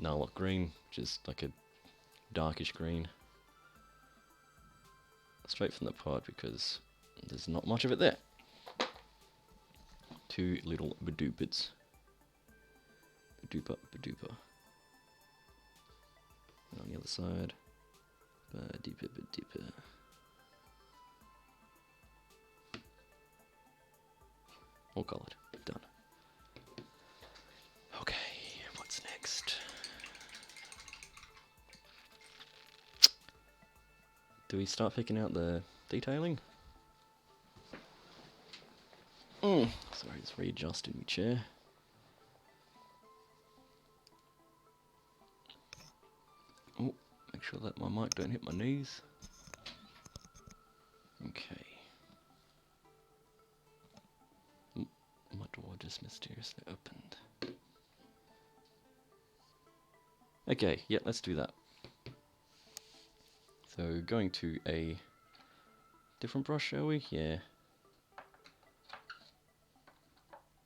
Narlock green, which is like a darkish green. Straight from the pod because there's not much of it there. Two little badoopids. Badoopa, badoopa. And on the other side, deeper, bit deeper. All coloured. Done. Okay, what's next? Do we start picking out the detailing? Sorry, just readjusting my chair. Oh, make sure that my mic don't hit my knees. Okay. My door just mysteriously opened. Okay, yeah, let's do that. So going to a different brush, shall we? Yeah.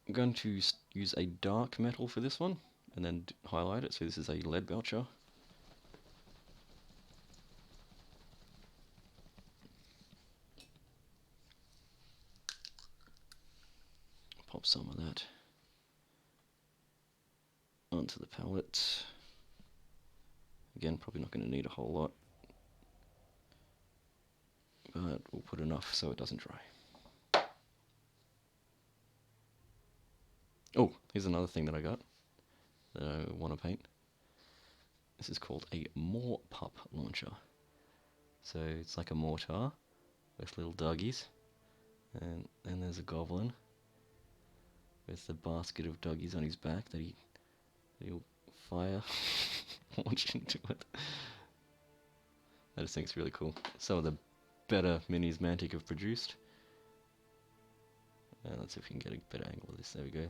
I'm going to use a dark metal for this one, and then highlight it. So this is a lead belcher. Pop some of that onto the palette. Again, probably not going to need a whole lot, but we'll put enough so it doesn't dry. Oh, here's another thing that I got that I want to paint. This is called a Morpup launcher. So it's like a mortar with little doggies, and then there's a goblin with the basket of doggies on his back that he'll fire launch into it. I just think it's really cool. Some of the better minis Mantic have produced. Let's see if we can get a better angle of this. There we go.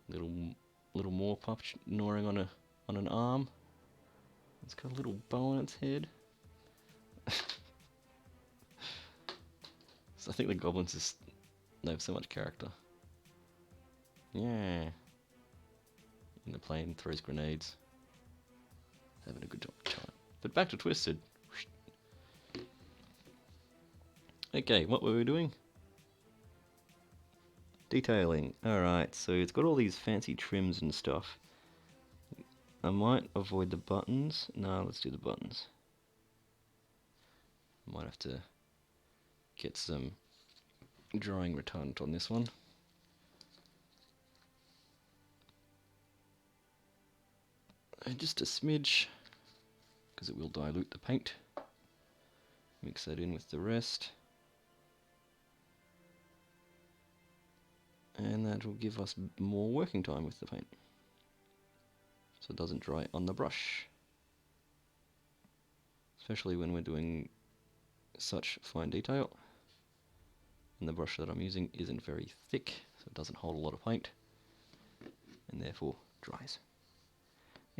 Little Morpup gnawing on an arm. It's got a little bow on its head. So I think the goblins they have so much character. Yeah. In the plane, throws grenades. Having a good time. But back to Twisted. Okay, what were we doing? Detailing. Alright, so it's got all these fancy trims and stuff. I might avoid the buttons. No, let's do the buttons. Might have to get some drying retardant on this one. And just a smidge, because it will dilute the paint. Mix that in with the rest. And that will give us more working time with the paint, so it doesn't dry on the brush. Especially when we're doing such fine detail. And the brush that I'm using isn't very thick, so it doesn't hold a lot of paint, and therefore dries.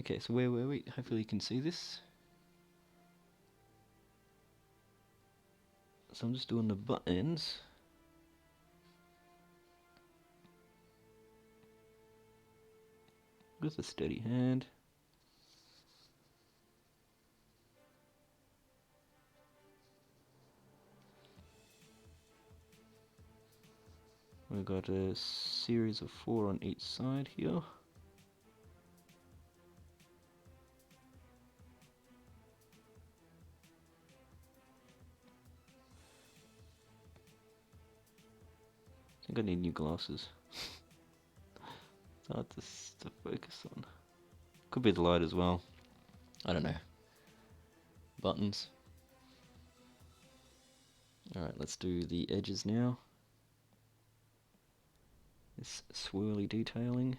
Okay, so where were we? Hopefully you can see this. So I'm just doing the buttons. With a steady hand. We've got a series of 4 on each side here. I think I need new glasses. It's hard to focus on. Could be the light as well. I don't know. Buttons. Alright, let's do the edges now. This swirly detailing.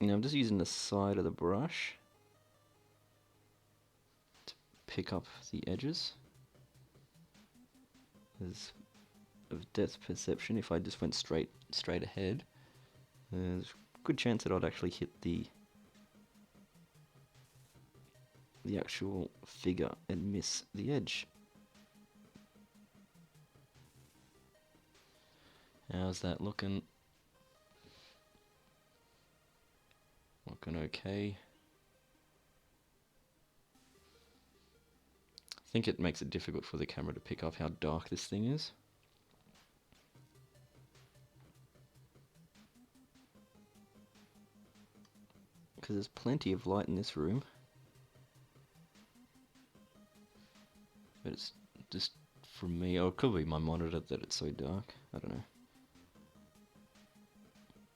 Now I'm just using the side of the brush to pick up the edges. There's of depth perception. If I just went straight ahead, there's a good chance that I'd actually hit the actual figure and miss the edge. How's that looking? Looking okay. I think it makes it difficult for the camera to pick up how dark this thing is. because there's plenty of light in this room. But it's just from me, or it could be my monitor that it's so dark. I don't know.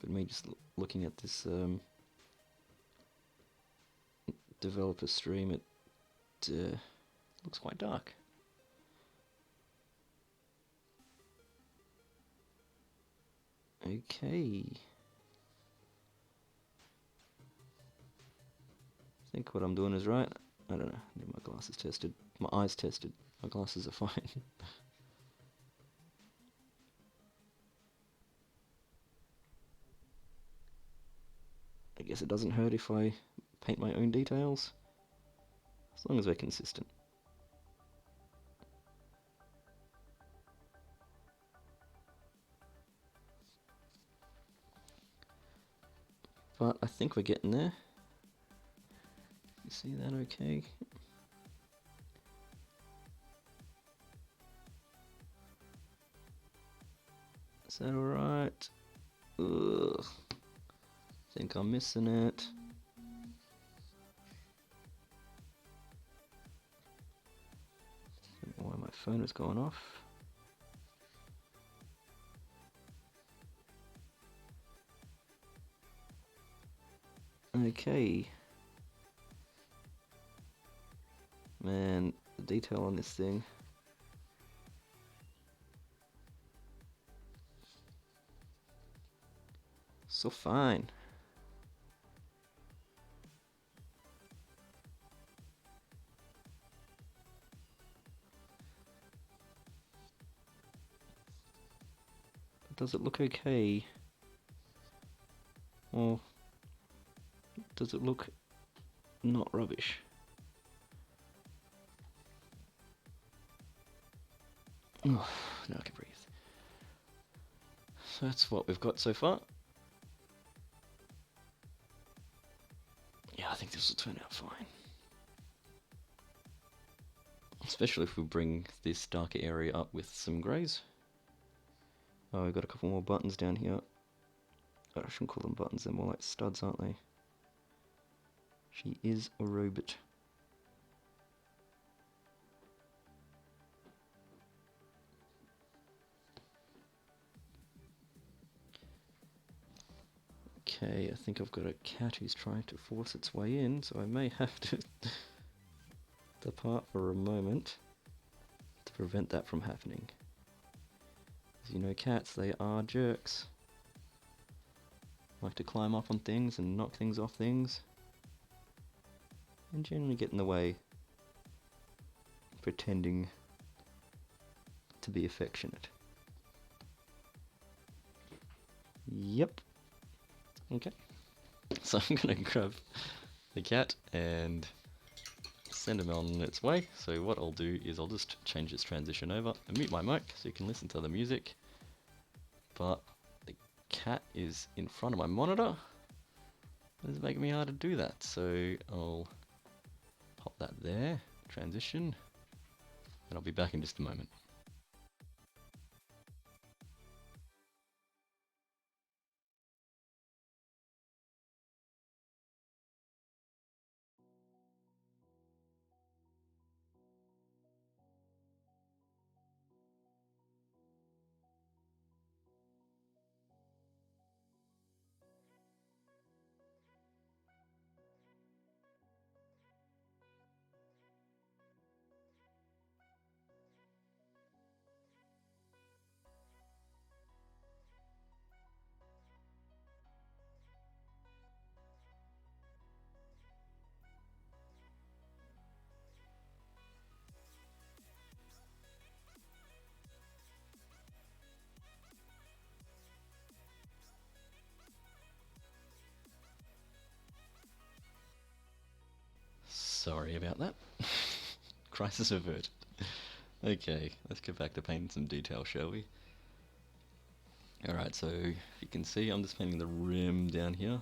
But me just looking at this developer stream, it looks quite dark. Okay. I think what I'm doing is right. I don't know. I need my glasses tested. My eyes tested. My glasses are fine. I guess it doesn't hurt if I paint my own details, as long as we're consistent. But I think we're getting there. You see that okay? Is that alright? Ugh. Think I'm missing it. Why my phone is going off. Okay. Man, the detail on this thing. So fine. Does it look okay? Or does it look not rubbish? Oh, now I can breathe. So that's what we've got so far. Yeah, I think this will turn out fine. Especially if we bring this darker area up with some greys. Oh, we've got a couple more buttons down here. Oh, I shouldn't call them buttons, they're more like studs, aren't they? She is a robot. Okay, I think I've got a cat who's trying to force its way in, so I may have to depart for a moment to prevent that from happening. As you know, cats, they are jerks. Like to climb up on things and knock things off things. And generally get in the way, pretending to be affectionate. Yep. Okay. So I'm gonna grab the cat and send him on its way. So what I'll do is I'll just change its transition over and mute my mic so you can listen to the music. But the cat is in front of my monitor. It's making me hard to do that. So I'll pop that there, transition, and I'll be back in just a moment. Sorry about that. Crisis averted. Okay, let's get back to painting some detail, shall we? Alright, so you can see I'm just painting the rim down here.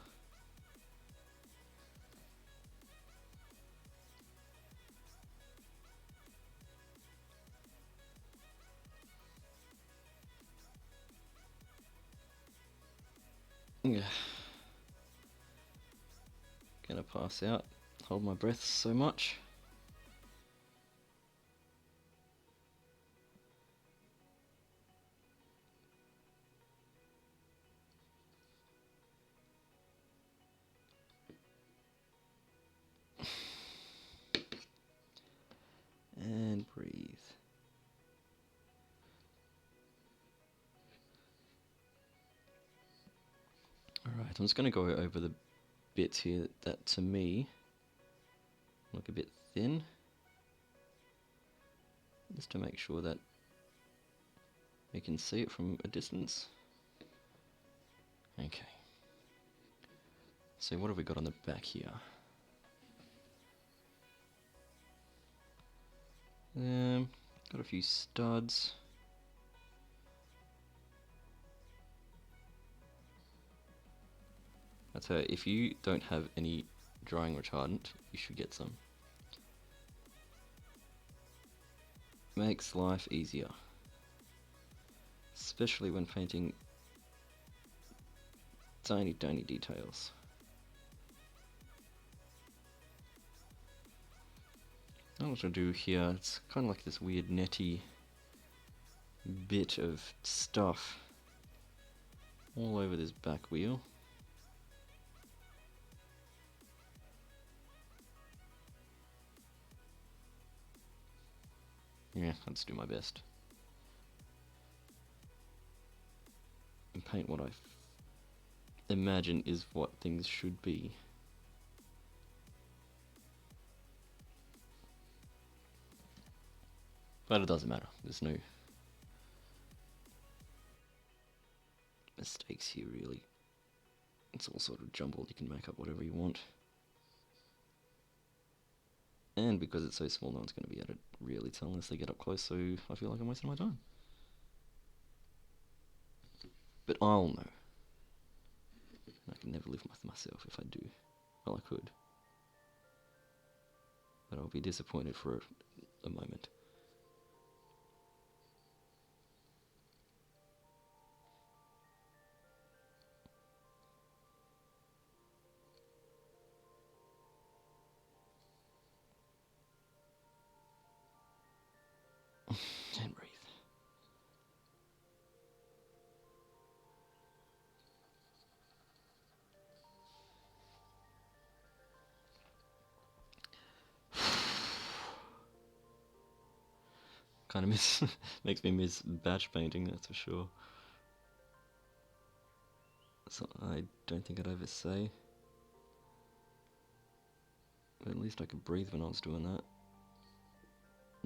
Yeah. gonna pass out. Hold my breath so much. And breathe. Alright, I'm just going to go over the bits here that to me look a bit thin. Just to make sure that you can see it from a distance. Okay. So what have we got on the back here? Got a few studs. I tell you, if you don't have any drying retardant, you should get some. Makes life easier. Especially when painting tiny details. What I'll do here, it's kind of like this weird netty bit of stuff all over this back wheel. Yeah, I'll just do my best. And paint what I imagine is what things should be. But it doesn't matter, there's no mistakes here really. It's all sort of jumbled, you can make up whatever you want. And because it's so small, no one's going to be able to really tell unless they get up close, so I feel like I'm wasting my time. But I'll know. I can never live with myself if I do. Well, I could. But I'll be disappointed for a moment. And breathe. Kind of makes me miss batch painting, that's for sure. So I don't think I'd ever say. But at least I could breathe when I was doing that.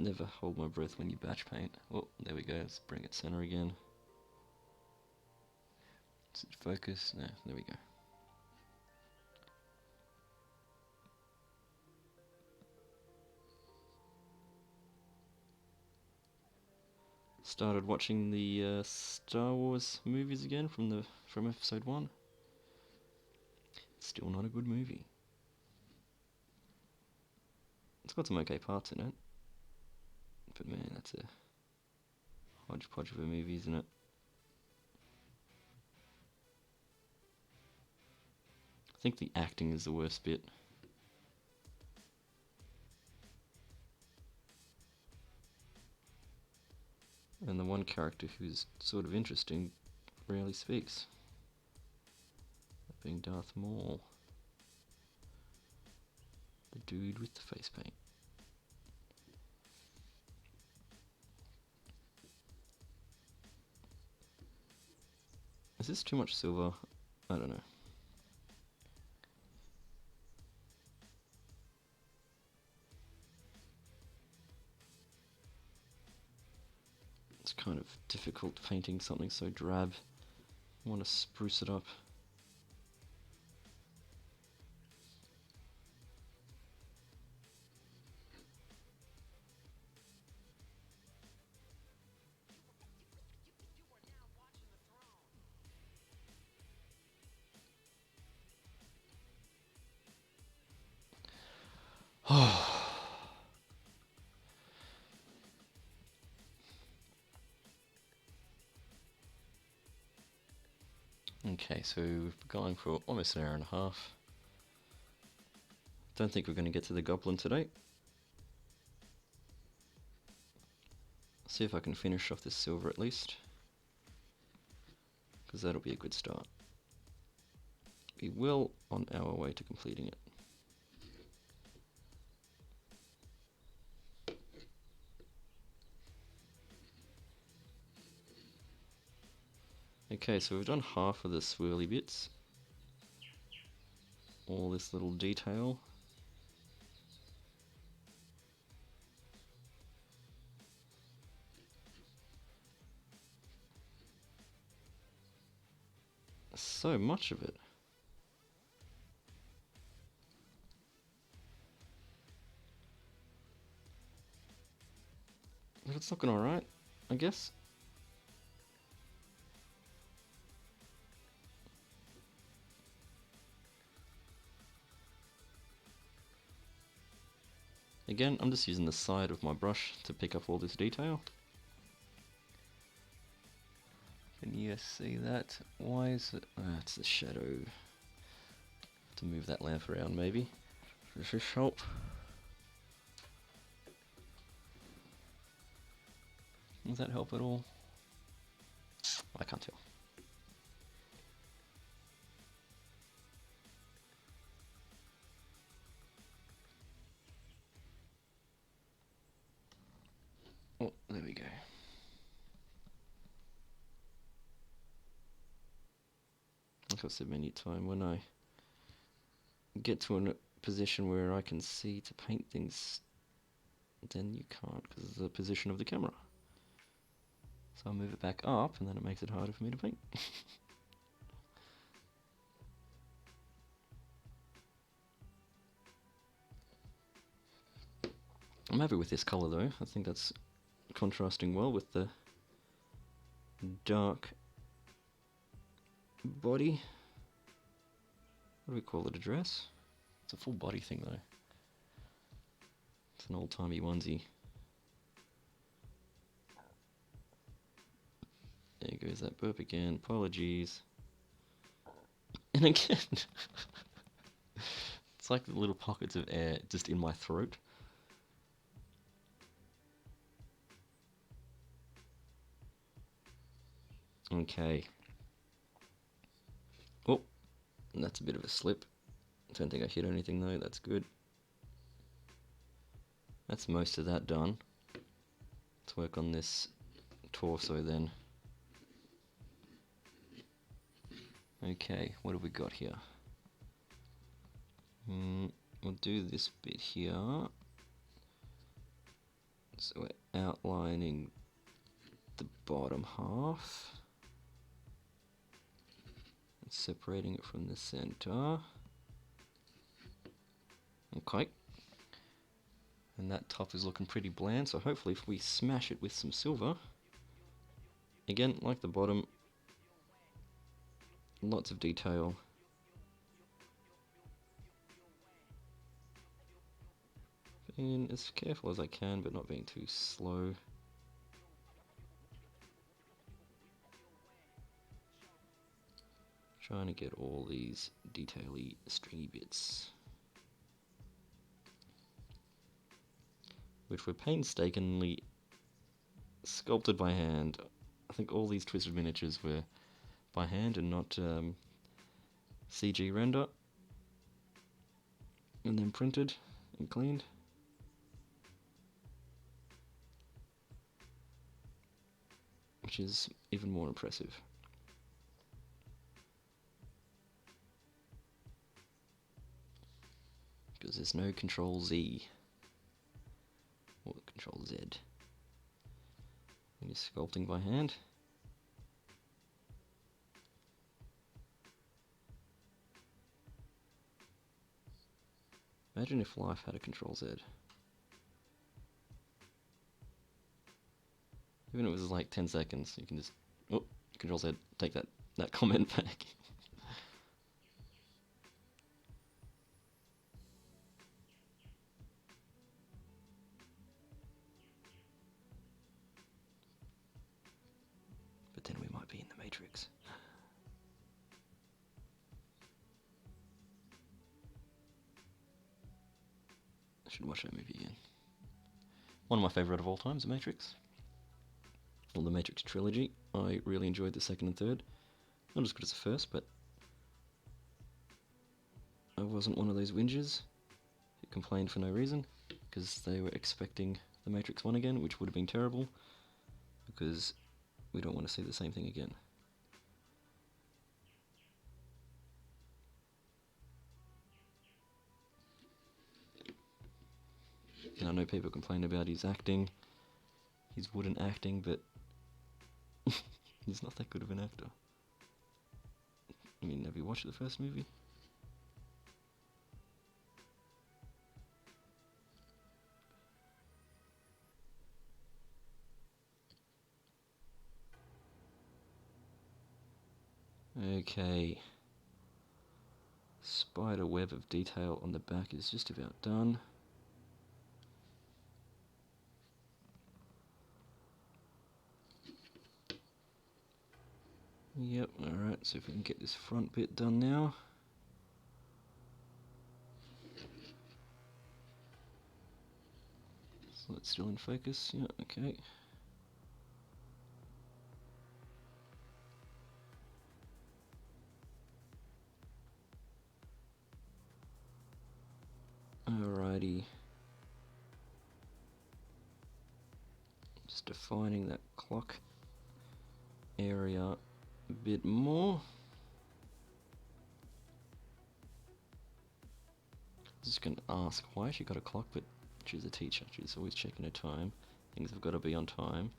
Never hold my breath when you batch paint. Oh, there we go, let's bring it center again. Does it focus? No, there we go. Started watching the Star Wars movies again from episode 1. Still not a good movie. It's got some okay parts in it. But man, that's a hodgepodge of a movie, isn't it? I think the acting is the worst bit. And the one character who's sort of interesting rarely speaks. That being Darth Maul. The dude with the face paint. Is this too much silver? I don't know. It's kind of difficult painting something so drab. I want to spruce it up. Okay, so we've been going for almost an hour and a half. Don't think we're going to get to the goblin today. See if I can finish off this silver at least, because that'll be a good start. Be well on our way to completing it. Okay, so we've done half of the swirly bits. All this little detail. So much of it. But it's looking alright, I guess. Again, I'm just using the side of my brush to pick up all this detail. Can you see that? Why is it? It's the shadow. To move that lamp around, maybe. Does this help? Does that help at all? I can't tell. Oh, there we go. Like I said many times, when I get to a position where I can see to paint things, then you can't because of the position of the camera. So I'll move it back up and then it makes it harder for me to paint. I'm happy with this colour though. I think that's contrasting well with the dark body. What do we call it, a dress? It's a full body thing though. It's an old-timey onesie. There goes that burp again. Apologies. And again, it's like the little pockets of air just in my throat. Okay. Oh, that's a bit of a slip. Don't think I hit anything though, that's good. That's most of that done. Let's work on this torso then. Okay, what have we got here? We'll do this bit here. So we're outlining the bottom half. And separating it from the center. Okay. And that top is looking pretty bland, so hopefully if we smash it with some silver, again, like the bottom, lots of detail. Being as careful as I can, but not being too slow. Trying to get all these detaily stringy bits, which were painstakingly sculpted by hand. I think all these twisted miniatures were by hand and not CG render, and then printed and cleaned. Which is even more impressive. Because there's no Control Z or Control Z when you're sculpting by hand. Imagine if life had a Control Z. Even if it was like 10 seconds, you can just, oh, Control Z, take that comment back. But then we might be in the Matrix. I should watch that movie again. One of my favourite of all time is The Matrix. Or the Matrix trilogy. I really enjoyed the second and third. Not as good as the first, but I wasn't one of those whingers who complained for no reason, because they were expecting The Matrix 1 again, which would have been terrible, because we don't want to see the same thing again. And I know people complain about his acting, his wooden acting, but he's not that good of an actor. I mean, have you watched the first movie? Okay. Spider web of detail on the back is just about done. Yep, alright, so if we can get this front bit done now. So it's still in focus, yeah, okay. Alrighty. Just defining that clock area a bit more. Just going to ask why she got a clock, but she's a teacher. She's always checking her time. Things have got to be on time.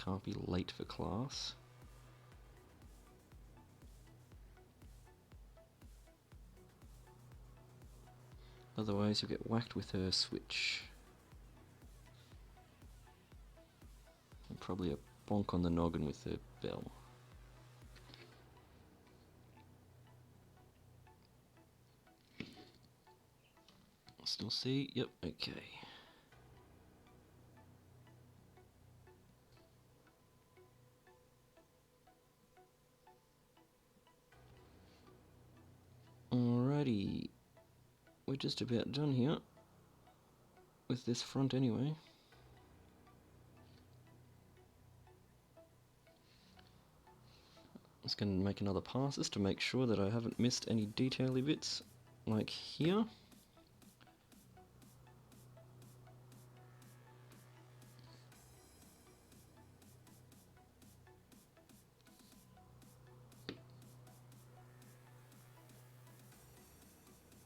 Can't be late for class. Otherwise you'll get whacked with her switch. And probably a bonk on the noggin with her bell. Still see? Yep, okay. Alrighty. We're just about done here. With this front anyway. Just going to make another passes to make sure that I haven't missed any detaily bits, like here.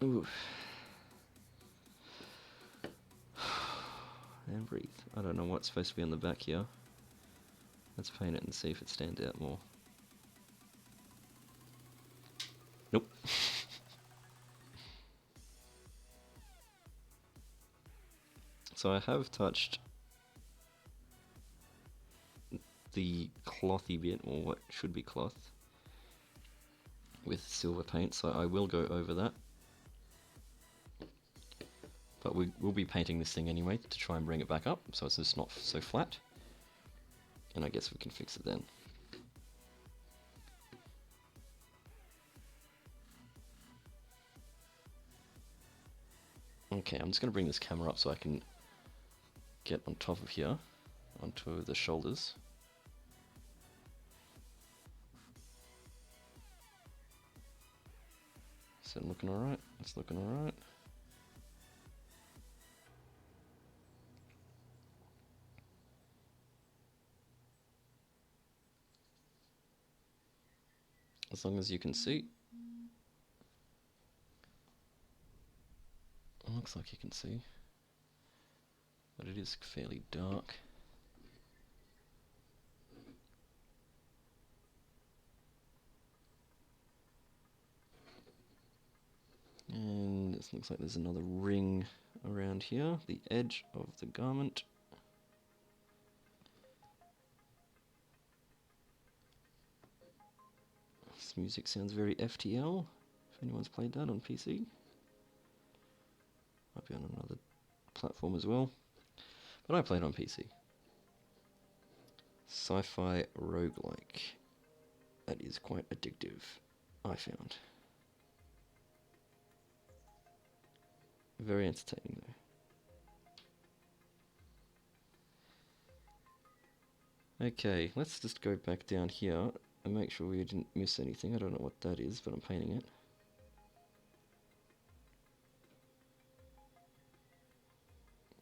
Ooh. And breathe. I don't know what's supposed to be on the back here. Let's paint it and see if it stands out more. Nope. So I have touched the clothy bit, or what should be cloth, with silver paint, so I will go over that. But we'll be painting this thing anyway to try and bring it back up, so it's just not so flat. And I guess we can fix it then. Okay, I'm just going to bring this camera up so I can get on top of here, onto the shoulders. Is it looking alright? It's looking alright. As long as you can see. It looks like you can see. But it is fairly dark. And this looks like there's another ring around here, the edge of the garment. This music sounds very FTL, if anyone's played that on PC. Might be on another platform as well, but I played on PC. Sci-fi roguelike. That is quite addictive, I found. Very entertaining though. Okay, let's just go back down here and make sure we didn't miss anything. I don't know what that is, but I'm painting it.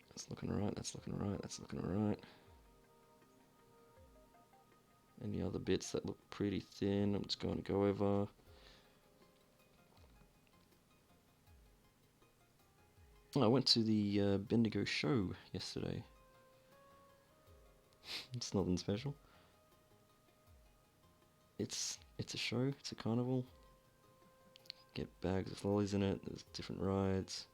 That's looking alright, that's looking alright, that's looking alright. Any other bits that look pretty thin, I'm just going to go over. Oh, I went to the Bendigo show yesterday. It's nothing special. It's a show, it's a carnival. Get bags of lollies in it, there's different rides.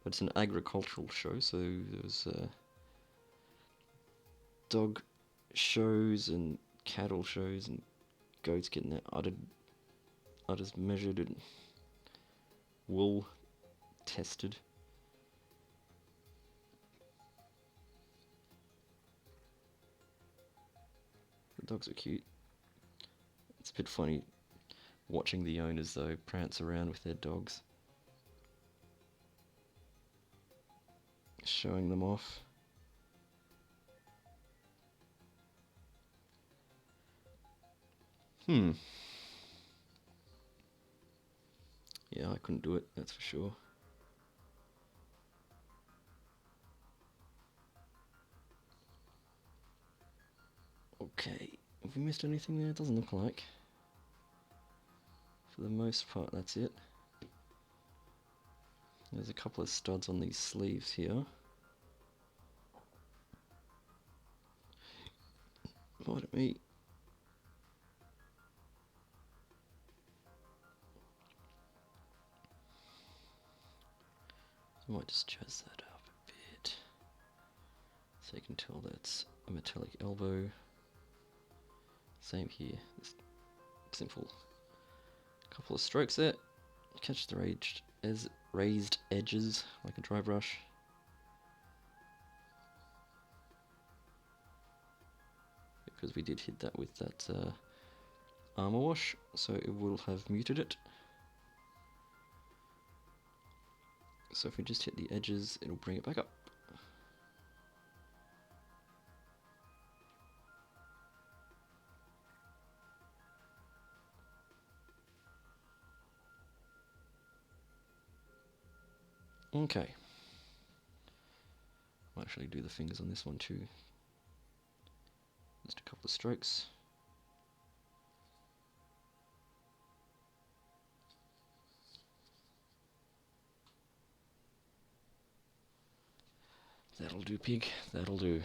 But it's an agricultural show, so there's dog shows and cattle shows and goats getting their udders measured and wool tested. The dogs are cute. It's a bit funny watching the owners though prance around with their dogs, showing them off. Yeah, I couldn't do it, that's for sure. Okay, have we missed anything there? It doesn't look like. For the most part, that's it. There's a couple of studs on these sleeves here. Pardon me. I might just jazz that up a bit, so you can tell that's a metallic elbow. Same here, just simple couple of strokes there. Catch the raised edges like a dry brush. Because we did hit that with that armor wash, so it will have muted it. So if we just hit the edges, it'll bring it back up. Okay. I'll actually do the fingers on this one too. Just a couple of strokes. That'll do, pig. That'll do.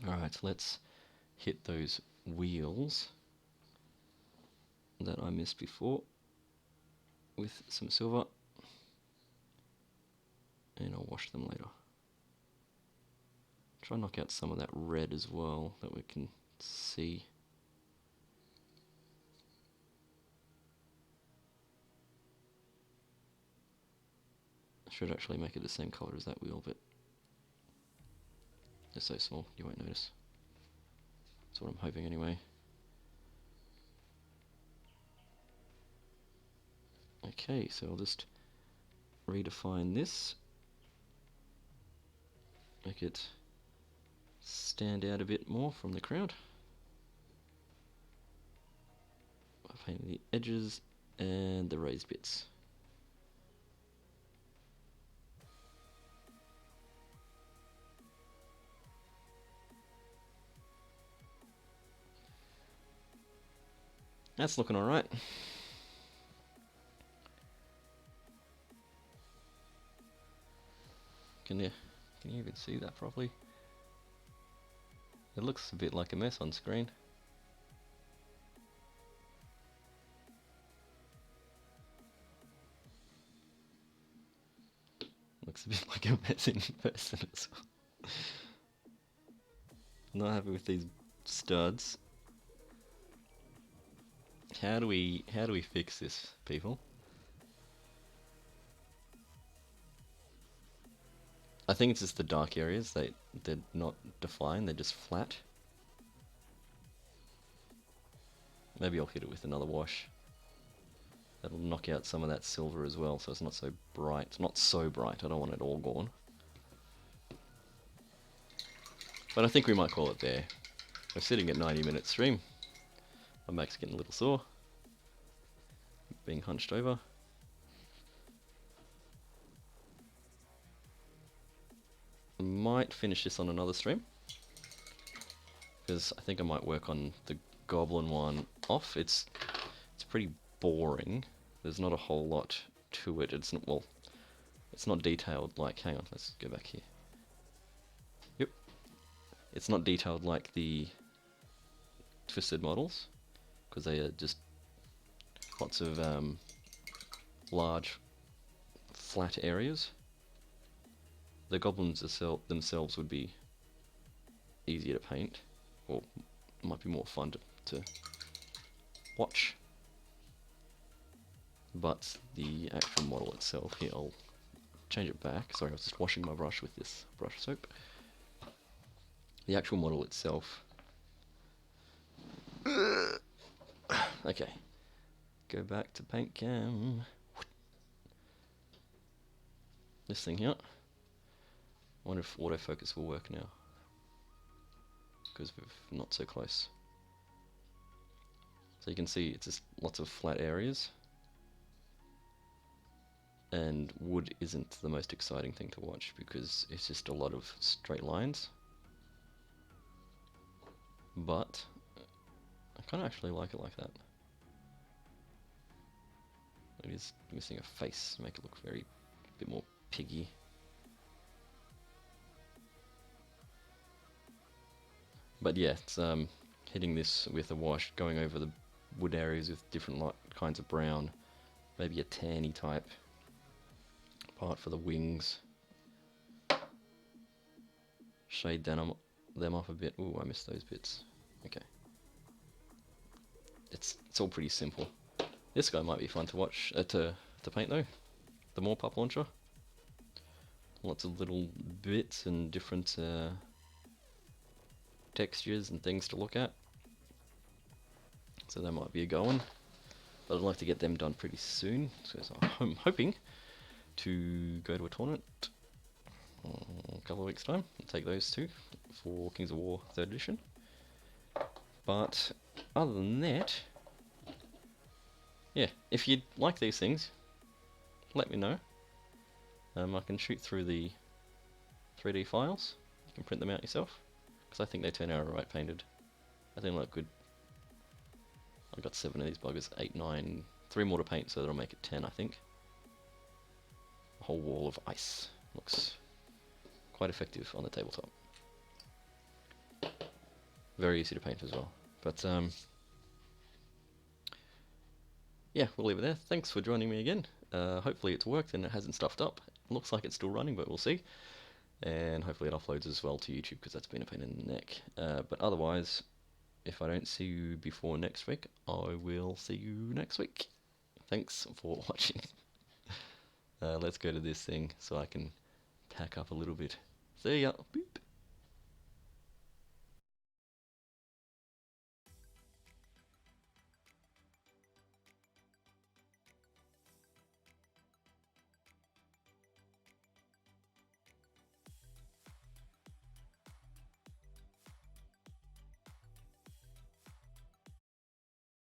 Alright, so let's hit those wheels that I missed before with some silver. And I'll wash them later. Try and knock out some of that red as well that we can see. I should actually make it the same colour as that wheel, but they're so small you won't notice. That's what I'm hoping anyway. Okay, so I'll just redefine this. Make it stand out a bit more from the crowd. I paint the edges and the raised bits. That's looking alright. Can you even see that properly? It looks a bit like a mess on screen. Looks a bit like a mess in person as well. Not happy with these studs. How do we fix this, people? I think it's just the dark areas. They're not defined. They're just flat. Maybe I'll hit it with another wash. That'll knock out some of that silver as well, so it's not so bright. Not so bright, I don't want it all gone. But I think we might call it there. We're sitting at 90-minute stream. My back's getting a little sore. Being hunched over. I might finish this on another stream. Because I think I might work on the goblin one off. It's pretty boring. There's not a whole lot to it. It's not, well, it's not detailed like, hang on, let's go back here. Yep. It's not detailed like the Twisted models, because they are just lots of large flat areas. The goblins themselves would be easier to paint, or might be more fun to watch. But the actual model itself, here I'll change it back. Sorry, I was just washing my brush with this brush soap. The actual model itself. Okay, go back to paint cam. This thing here. I wonder if autofocus will work now, because we're not so close. So you can see it's just lots of flat areas, and wood isn't the most exciting thing to watch because it's just a lot of straight lines. But I kind of actually like it like that. It is missing a face to make it look a bit more piggy. But yeah, it's hitting this with a wash, going over the wood areas with different kinds of brown, maybe a tanny type part for the wings. Shade them off a bit. Ooh, I missed those bits. Okay. It's all pretty simple. This guy might be fun to watch, to paint though. The more pup launcher. Lots of little bits and different textures and things to look at. So that might be a going. But I'd like to get them done pretty soon. So I'm hoping to go to a tournament a couple of weeks' time and take those two for Kings of War 3rd edition. But other than that, yeah, if you'd like these things, let me know. I can shoot through the 3D files. You can print them out yourself, because I think they turn out alright painted. I think they look good. I've got 7 of these buggers, 8, 9, 3 more to paint, so that'll make it 10, I think. A whole wall of ice. Looks quite effective on the tabletop. Very easy to paint as well. But yeah, we'll leave it there. Thanks for joining me again. Hopefully it's worked and it hasn't stuffed up. It looks like it's still running, but we'll see. And hopefully it uploads as well to YouTube, because that's been a pain in the neck. But otherwise, if I don't see you before next week, I will see you next week. Thanks for watching. Let's go to this thing so I can pack up a little bit. See ya. Beep.